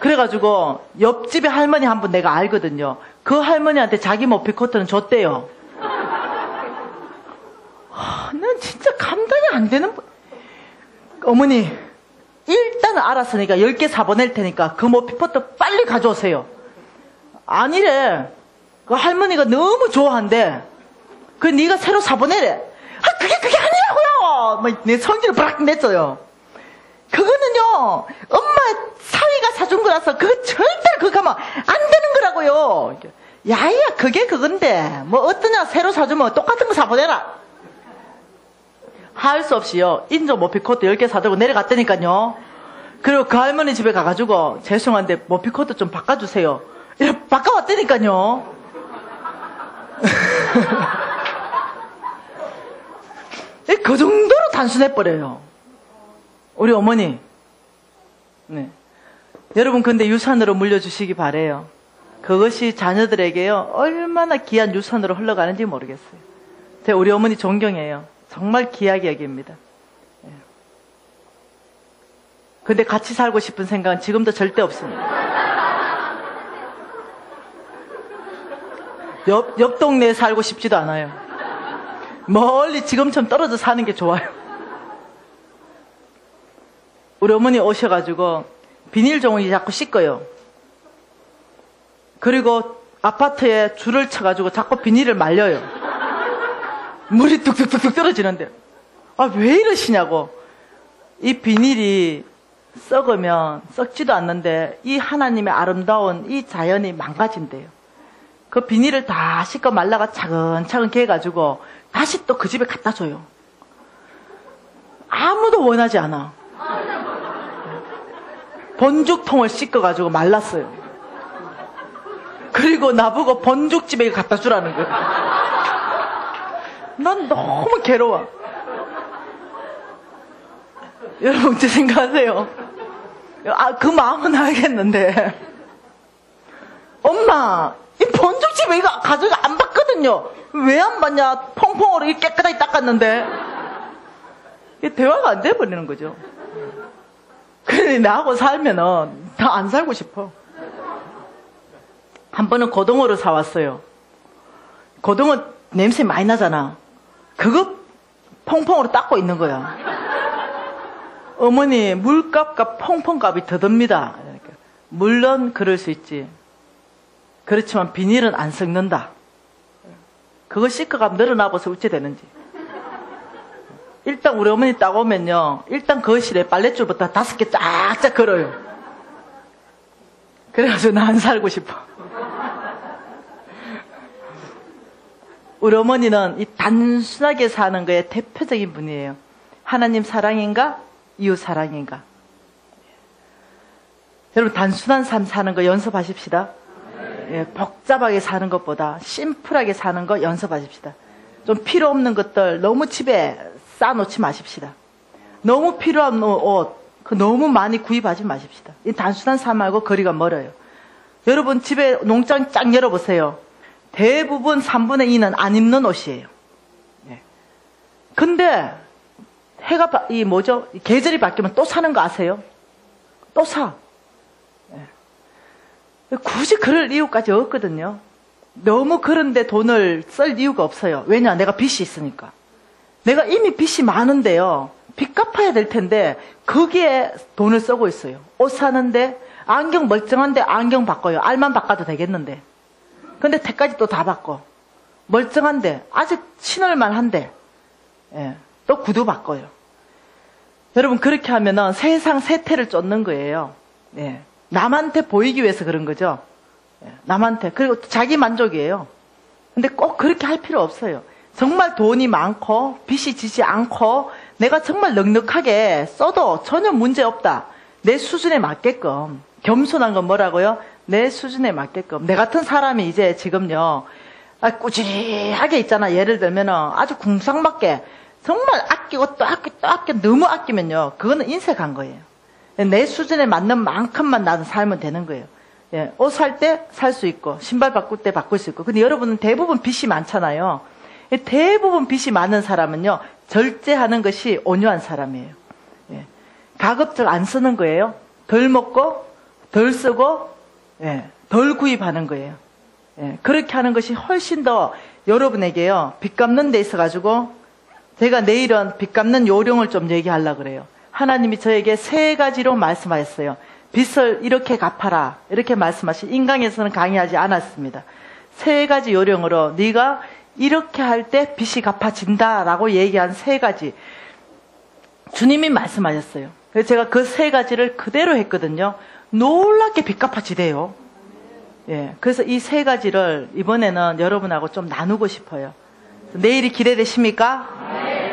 그래가지고 옆집에 할머니 한 분 내가 알거든요. 그 할머니한테 자기 머피 코트는 줬대요. 난 진짜 감당이 안 되는. 어머니 일단은 알았으니까 10개 사보낼 테니까 그 머피 코트 빨리 가져오세요. 아니래. 그 할머니가 너무 좋아한대. 그 네가 새로 사보내래. 그게 아니라고요. 막 내 성질을 버락 냈어요. 그거는요 엄마 사위가 사준 거라서 그거 절대로 그거 하면 안 되는 거라고요. 야야, 그게 그건데 뭐 어떠냐, 새로 사주면 똑같은 거 사보내라. 할 수 없이요 인조 머피 코트 10개 사들고 내려갔다니까요. 그리고 그 할머니 집에 가가지고 죄송한데 머피 코트 좀 바꿔주세요. 이렇게 바꿔왔다니까요. 그 정도로 단순해버려요 우리 어머니. 네. 여러분 근데 유산으로 물려주시기 바래요. 그것이 자녀들에게요 얼마나 귀한 유산으로 흘러가는지 모르겠어요. 제가 우리 어머니 존경해요. 정말 귀하게 여깁니다. 네. 근데 같이 살고 싶은 생각은 지금도 절대 없습니다. 옆 동네에 살고 싶지도 않아요. 멀리 지금처럼 떨어져 사는 게 좋아요. 우리 어머니 오셔가지고 비닐종이 자꾸 씻어요. 그리고 아파트에 줄을 쳐가지고 자꾸 비닐을 말려요. 물이 뚝뚝뚝뚝 떨어지는데 왜 이러시냐고. 이 비닐이 썩으면 썩지도 않는데 이 하나님의 아름다운 이 자연이 망가진대요. 그 비닐을 다 씻고 말라가 차근차근 개가지고 다시 또 그 집에 갖다 줘요. 아무도 원하지 않아. 본죽통을 씻어가지고 말랐어요. 그리고 나보고 본죽집에 갖다 주라는 거예요. 난 너무 괴로워. 여러분 어떻게 생각하세요? 그 마음은 알겠는데 엄마 이 본죽집에 이거 가져가 안 받거든요. 왜 안 받냐? 퐁퐁으로 이렇게 깨끗하게 닦았는데 이게 대화가 안 돼버리는 거죠. 그래 나하고 살면은 더 안 살고 싶어. 한 번은 고등어를 사왔어요. 고등어 냄새 많이 나잖아. 그거 퐁퐁으로 닦고 있는 거야. 어머니 물값과 퐁퐁값이 더 듭니다. 물론 그럴 수 있지. 그렇지만 비닐은 안 썩는다. 그거 씻어가면 늘어나봐서 어찌 되는지. 일단 우리 어머니 따오면요, 일단 거실에 빨랫줄부터 5개 쫙쫙 걸어요. 그래가지고 나 안 살고 싶어. 우리 어머니는 이 단순하게 사는 거에 대표적인 분이에요. 하나님 사랑인가? 이웃 사랑인가? 여러분 단순한 삶 사는 거 연습하십시다. 예, 복잡하게 사는 것보다 심플하게 사는 거 연습하십시다. 좀 필요 없는 것들 너무 집에 쌓아놓지 마십시다. 너무 필요한 옷 너무 많이 구입하지 마십시다. 이 단순한 삶하고 거리가 멀어요. 여러분 집에 농장 쫙 열어보세요. 대부분 3분의 2는 안 입는 옷이에요. 예. 근데 해가 계절이 바뀌면 또 사는 거 아세요? 또 사. 굳이 그럴 이유까지 없거든요. 너무 그런데 돈을 쓸 이유가 없어요. 왜냐? 내가 빚이 있으니까. 내가 이미 빚이 많은데요. 빚 갚아야 될 텐데 거기에 돈을 쓰고 있어요. 옷 사는데 안경 멀쩡한데 안경 바꿔요. 알만 바꿔도 되겠는데. 근데 택까지 또 다 바꿔. 멀쩡한데 아직 신을만 한데 예, 또 구두 바꿔요. 여러분 그렇게 하면은 세상 세태를 쫓는 거예요. 예. 남한테 보이기 위해서 그런 거죠. 남한테. 그리고 자기 만족이에요. 근데 꼭 그렇게 할 필요 없어요. 정말 돈이 많고 빚이 지지 않고 내가 정말 넉넉하게 써도 전혀 문제 없다. 내 수준에 맞게끔. 겸손한 건 뭐라고요? 내 수준에 맞게끔. 내 같은 사람이 이제 지금요. 꾸준하게 있잖아. 예를 들면은 아주 궁상맞게 정말 아끼고 또 아끼고 또 아끼고 너무 아끼면요. 그거는 인색한 거예요. 내 수준에 맞는 만큼만 나는 살면 되는 거예요. 예, 옷 살 때 살 수 있고 신발 바꿀 때 바꿀 수 있고. 근데 여러분은 대부분 빚이 많잖아요. 대부분 빚이 많은 사람은요. 절제하는 것이 온유한 사람이에요. 예, 가급적 안 쓰는 거예요. 덜 먹고 덜 쓰고 예, 덜 구입하는 거예요. 예, 그렇게 하는 것이 훨씬 더 여러분에게요. 빚 갚는 데 있어가지고 제가 내일은 빚 갚는 요령을 좀 얘기하려고 그래요. 하나님이 저에게 3가지로 말씀하셨어요. 빚을 이렇게 갚아라. 이렇게 말씀하시. 인강에서는 강의하지 않았습니다. 3가지 요령으로 네가 이렇게 할 때 빚이 갚아진다라고 얘기한 3가지. 주님이 말씀하셨어요. 그래서 제가 그 3가지를 그대로 했거든요. 놀랍게 빚 갚아지대요. 예, 그래서 이 3가지를 이번에는 여러분하고 좀 나누고 싶어요. 내일이 기대되십니까?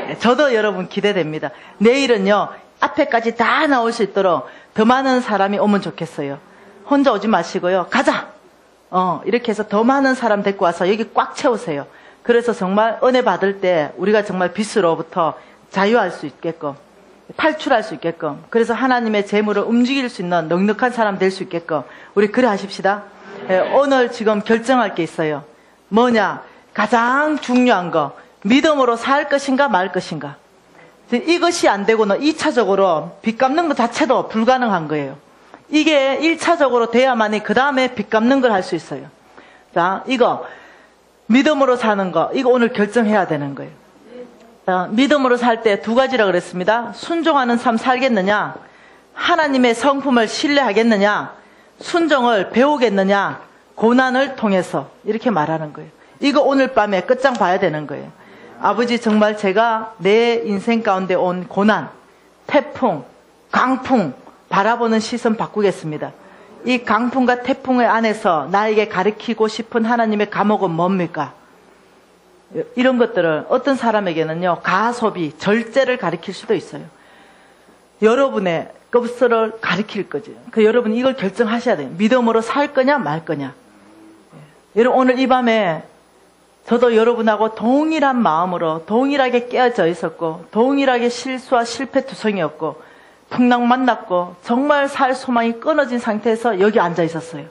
네. 저도 여러분 기대됩니다. 내일은요. 앞에까지 다 나올 수 있도록 더 많은 사람이 오면 좋겠어요. 혼자 오지 마시고요. 가자! 이렇게 해서 더 많은 사람 데리고 와서 여기 꽉 채우세요. 그래서 정말 은혜 받을 때 우리가 정말 빚으로부터 자유할 수 있게끔, 탈출할 수 있게끔, 그래서 하나님의 재물을 움직일 수 있는 넉넉한 사람 될 수 있게끔 우리 그래 하십시다. 오늘 지금 결정할 게 있어요. 뭐냐? 가장 중요한 거. 믿음으로 살 것인가 말 것인가. 이것이 안 되고는 2차적으로 빚 갚는 것 자체도 불가능한 거예요. 이게 1차적으로 돼야만이 그 다음에 빚 갚는 걸 할 수 있어요. 자, 이거 믿음으로 사는 거, 이거 오늘 결정해야 되는 거예요. 자, 믿음으로 살 때 2가지라 그랬습니다. 순종하는 삶 살겠느냐, 하나님의 성품을 신뢰하겠느냐, 순종을 배우겠느냐, 고난을 통해서 이렇게 말하는 거예요. 이거 오늘 밤에 끝장 봐야 되는 거예요. 아버지 정말 제가 내 인생 가운데 온 고난, 태풍, 강풍 바라보는 시선 바꾸겠습니다. 이 강풍과 태풍의 안에서 나에게 가르치고 싶은 하나님의 감옥은 뭡니까? 이런 것들을 어떤 사람에게는요. 가소비, 절제를 가르칠 수도 있어요. 여러분의 것을 가르칠 거죠. 여러분 이걸 결정하셔야 돼요. 믿음으로 살 거냐 말 거냐. 여러분, 오늘 이 밤에 저도 여러분하고 동일한 마음으로 동일하게 깨어져 있었고, 동일하게 실수와 실패투성이었고, 풍랑 만났고, 정말 살 소망이 끊어진 상태에서 여기 앉아 있었어요.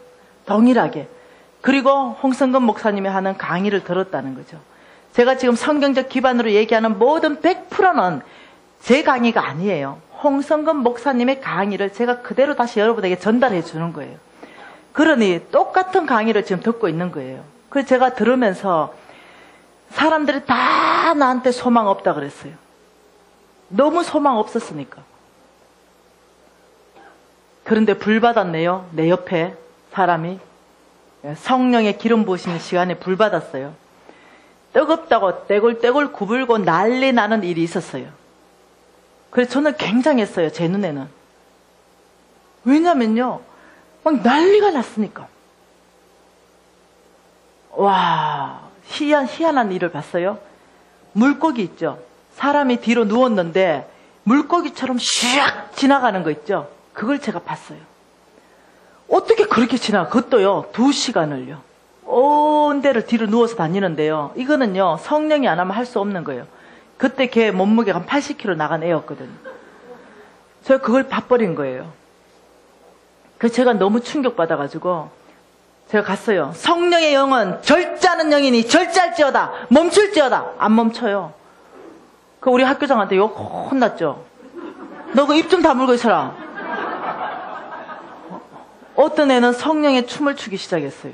동일하게. 그리고 홍성근 목사님이 하는 강의를 들었다는 거죠. 제가 지금 성경적 기반으로 얘기하는 모든 100%는 제 강의가 아니에요. 홍성근 목사님의 강의를 제가 그대로 다시 여러분에게 전달해 주는 거예요. 그러니 똑같은 강의를 지금 듣고 있는 거예요. 그래서 제가 들으면서 사람들이 다 나한테 소망 없다 그랬어요. 너무 소망 없었으니까. 그런데 불 받았네요. 내 옆에 사람이 성령의 기름 부으시는 시간에 불 받았어요. 뜨겁다고 떼굴떼굴 구불고 난리 나는 일이 있었어요. 그래서 저는 굉장했어요. 제 눈에는. 왜냐면요, 막 난리가 났으니까. 와, 희한한 일을 봤어요. 물고기 있죠. 사람이 뒤로 누웠는데 물고기처럼 슉 지나가는 거 있죠. 그걸 제가 봤어요. 어떻게 그렇게 지나가? 그것도요, 2시간을요. 온 데를 뒤로 누워서 다니는데요. 이거는요, 성령이 안 하면 할 수 없는 거예요. 그때 걔 몸무게가 한 80kg 나간 애였거든요. 제가 그걸 봐버린 거예요. 그래서 제가 너무 충격받아가지고 제가 갔어요. 성령의 영은 절제하는 영이니 절제할지어다. 멈출지어다. 안 멈춰요. 그 우리 학교장한테 욕 혼났죠. 너 그 입 좀 다물고 있어라. 어떤 애는 성령의 춤을 추기 시작했어요.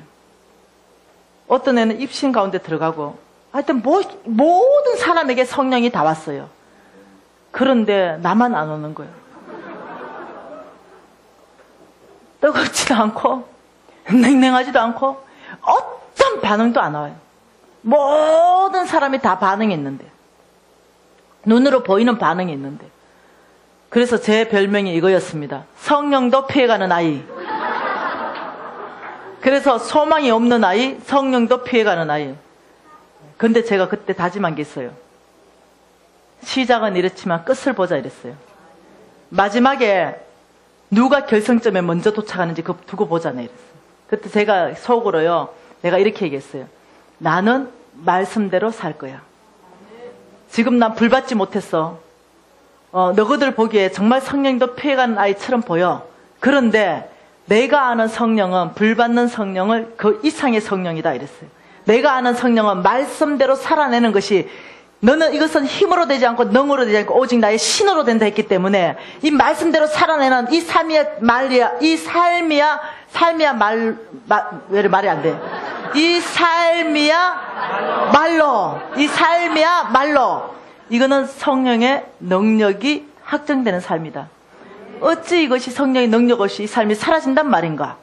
어떤 애는 입신 가운데 들어가고, 하여튼 모든 사람에게 성령이 다 왔어요. 그런데 나만 안 오는 거예요. 뜨겁지도 않고 냉랭하지도 않고 어떤 반응도 안 와요. 모든 사람이 다 반응이 있는데, 눈으로 보이는 반응이 있는데. 그래서 제 별명이 이거였습니다. 성령도 피해가는 아이. 그래서 소망이 없는 아이, 성령도 피해가는 아이. 근데 제가 그때 다짐한 게 있어요. 시작은 이렇지만 끝을 보자 이랬어요. 마지막에 누가 결승점에 먼저 도착하는지 그거 두고 보자네 이랬어요. 그때 제가 속으로요, 내가 이렇게 얘기했어요. 나는 말씀대로 살 거야. 지금 난 불받지 못했어. 너희들 보기에 정말 성령도 피해가는 아이처럼 보여. 그런데 내가 아는 성령은 불받는 성령을 그 이상의 성령이다 이랬어요. 내가 아는 성령은 말씀대로 살아내는 것이, 너는 이것은 힘으로 되지 않고 능으로 되지 않고 오직 나의 신으로 된다 했기 때문에 이 말씀대로 살아내는 이 삶이야 말이야, 이 삶이야 왜 말이 안 돼? 이 삶이야 말로, 이 삶이야 말로. 이거는 성령의 능력이 확정되는 삶이다. 어찌 이것이 성령의 능력 없이 이 삶이 사라진단 말인가?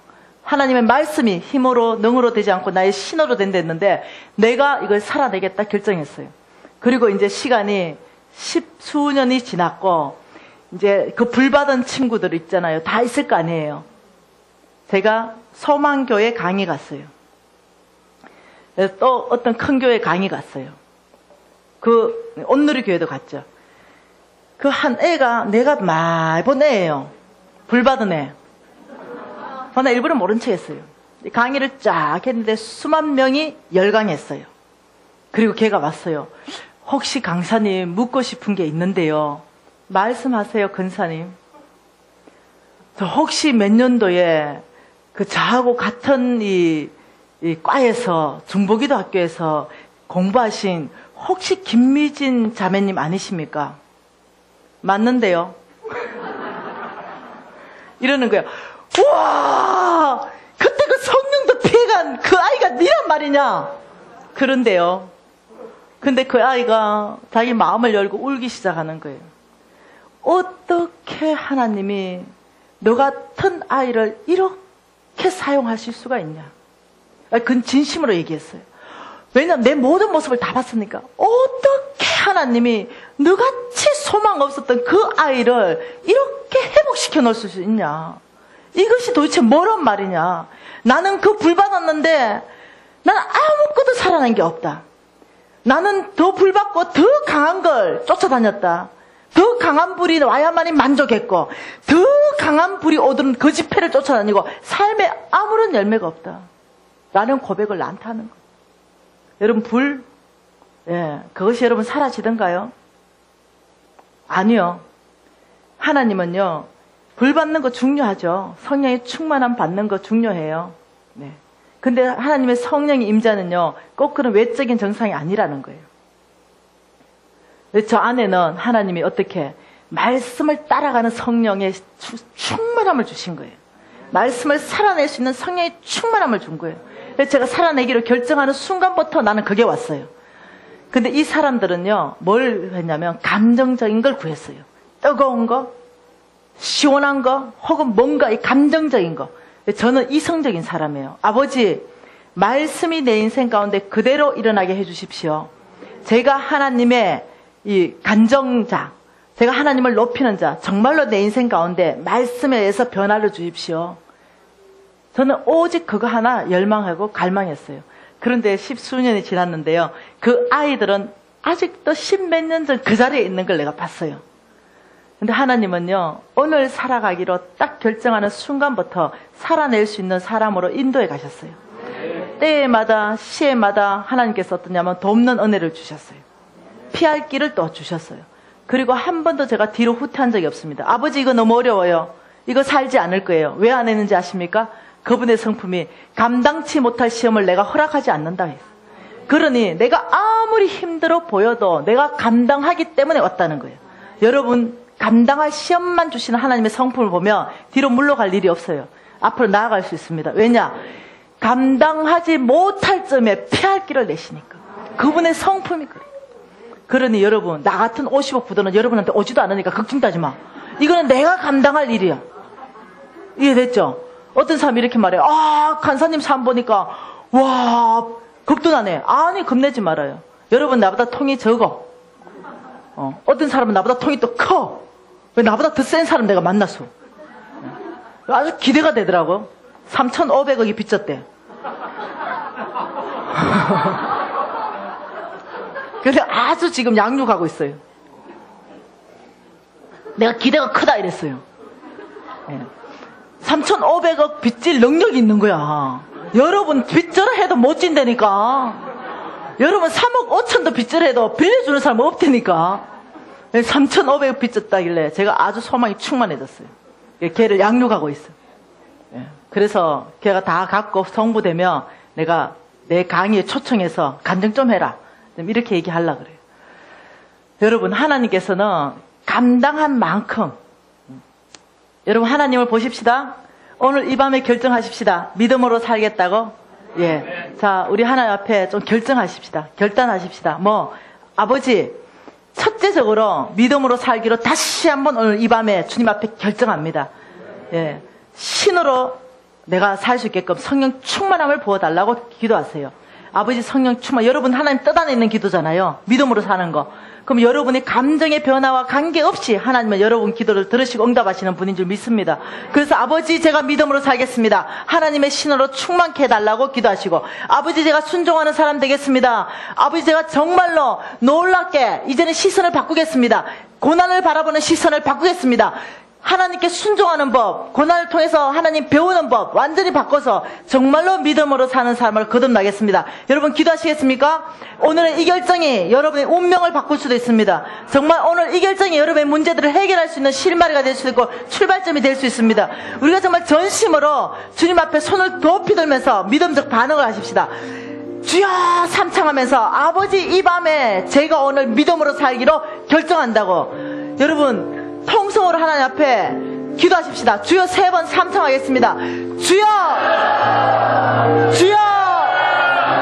하나님의 말씀이 힘으로 능으로 되지 않고 나의 신으로 된다 했는데 내가 이걸 살아내겠다 결정했어요. 그리고 이제 시간이 10수년이 지났고 이제 그 불받은 친구들 있잖아요. 다 있을 거 아니에요. 제가 소망교회 강의 갔어요. 또 어떤 큰 교회 강의 갔어요. 그 온누리교회도 갔죠. 그 한 애가 내가 많이 본 애예요. 불받은 애. 나 일부러 모른 체 했어요. 강의를 쫙 했는데 수만 명이 열광했어요. 그리고 걔가 왔어요. 혹시 강사님 묻고 싶은 게 있는데요. 말씀하세요, 근사님. 저 혹시 몇 년도에 그 저하고 같은 이 과에서 중보기도 학교에서 공부하신 혹시 김미진 자매님 아니십니까? 맞는데요. 이러는 거예요. 우와! 그때 그 성령도 피해간 그 아이가 니란 말이냐? 그런데요. 근데 그 아이가 자기 마음을 열고 울기 시작하는 거예요. 어떻게 하나님이 너 같은 아이를 이렇게 사용하실 수가 있냐? 그건 진심으로 얘기했어요. 왜냐면 내 모든 모습을 다 봤으니까. 어떻게 하나님이 너같이 소망 없었던 그 아이를 이렇게 회복시켜 놓을 수 있냐? 이것이 도대체 뭐란 말이냐? 나는 그 불 받았는데 나는 아무것도 살아난 게 없다. 나는 더 불 받고 더 강한 걸 쫓아다녔다. 더 강한 불이 와야만이 만족했고 더 강한 불이 오던 그 집회를 쫓아다니고 삶에 아무런 열매가 없다. 라는 고백을 나한테 하는 거예요. 여러분, 불, 예, 그것이 여러분 사라지던가요? 아니요. 하나님은요, 불 받는 거 중요하죠. 성령의 충만함 받는 거 중요해요. 네. 근데 하나님의 성령의 임재는요, 꼭 그런 외적인 정상이 아니라는 거예요. 저 안에는 하나님이 어떻게 말씀을 따라가는 성령의 충만함을 주신 거예요. 말씀을 살아낼 수 있는 성령의 충만함을 준 거예요. 그래서 제가 살아내기로 결정하는 순간부터 나는 그게 왔어요. 근데 이 사람들은요, 뭘 했냐면 감정적인 걸 구했어요. 뜨거운 거, 시원한 거, 혹은 뭔가 이 감정적인 거. 저는 이성적인 사람이에요. 아버지, 말씀이 내 인생 가운데 그대로 일어나게 해주십시오. 제가 하나님의 이 간정자, 제가 하나님을 높이는 자, 정말로 내 인생 가운데 말씀에 의해서 변화를 주십시오. 저는 오직 그거 하나 열망하고 갈망했어요. 그런데 10수년이 지났는데요, 그 아이들은 아직도 10몇 년 전 그 자리에 있는 걸 내가 봤어요. 근데 하나님은요, 오늘 살아가기로 딱 결정하는 순간부터 살아낼 수 있는 사람으로 인도해 가셨어요. 때마다 시에마다 하나님께서 어떠냐면 돕는 은혜를 주셨어요. 피할 길을 또 주셨어요. 그리고 한 번도 제가 뒤로 후퇴한 적이 없습니다. 아버지, 이거 너무 어려워요. 이거 살지 않을 거예요. 왜 안 했는지 아십니까? 그분의 성품이 감당치 못할 시험을 내가 허락하지 않는다 했어요. 그러니 내가 아무리 힘들어 보여도 내가 감당하기 때문에 왔다는 거예요. 여러분, 감당할 시험만 주시는 하나님의 성품을 보면 뒤로 물러갈 일이 없어요. 앞으로 나아갈 수 있습니다. 왜냐? 감당하지 못할 점에 피할 길을 내시니까. 그분의 성품이 그래요. 그러니 여러분, 나 같은 50억 부도는 여러분한테 오지도 않으니까 걱정하지 마. 이거는 내가 감당할 일이야. 이해됐죠? 어떤 사람이 이렇게 말해요. 아, 간사님 삶 보니까 와, 겁도 나네. 아니, 겁내지 말아요. 여러분, 나보다 통이 적어. 어떤 사람은 나보다 통이 또 커. 왜 나보다 더 센 사람 내가 만났어. 아주 기대가 되더라고. 3,500억이 빚졌대. 그래서 아주 지금 양육하고 있어요. 내가 기대가 크다 이랬어요. 3,500억 빚질 능력이 있는 거야. 여러분, 빚져라 해도 못 진다니까. 여러분, 3억 5천도 빚져라 해도 빌려주는 사람 없다니까. 3,500억 빚졌다길래 제가 아주 소망이 충만해졌어요. 걔를 양육하고 있어요. 그래서 걔가 다 갖고 성부되면 내가 내 강의에 초청해서 간증 좀 해라. 이렇게 얘기하려고 그래요. 여러분, 하나님께서는 감당한 만큼, 여러분, 하나님을 보십시다. 오늘 이 밤에 결정하십시다. 믿음으로 살겠다고? 예. 자, 우리 하나님 앞에 좀 결정하십시다. 결단하십시다. 아버지, 첫째적으로 믿음으로 살기로 다시 한번 오늘 이 밤에 주님 앞에 결정합니다. 예. 신으로 내가 살 수 있게끔 성령 충만함을 부어달라고 기도하세요. 아버지, 성령 충만. 여러분, 하나님 뜻 안에 있는 기도잖아요. 믿음으로 사는 거. 그럼 여러분의 감정의 변화와 관계없이 하나님은 여러분 기도를 들으시고 응답하시는 분인 줄 믿습니다. 그래서 아버지, 제가 믿음으로 살겠습니다. 하나님의 신으로 충만케 해달라고 기도하시고, 아버지, 제가 순종하는 사람 되겠습니다. 아버지, 제가 정말로 놀랍게 이제는 시선을 바꾸겠습니다. 고난을 바라보는 시선을 바꾸겠습니다. 하나님께 순종하는 법, 고난을 통해서 하나님 배우는 법 완전히 바꿔서 정말로 믿음으로 사는 삶을 거듭나겠습니다. 여러분, 기도하시겠습니까? 오늘은 이 결정이 여러분의 운명을 바꿀 수도 있습니다. 정말 오늘 이 결정이 여러분의 문제들을 해결할 수 있는 실마리가 될 수 있고 출발점이 될 수 있습니다. 우리가 정말 전심으로 주님 앞에 손을 높이 들면서 믿음적 반응을 하십시다. 주여 삼창하면서, 아버지, 이 밤에 제가 오늘 믿음으로 살기로 결정한다고. 여러분, 통성으로 하나님 앞에 기도하십시다. 주여 3번 삼창하겠습니다. 주여!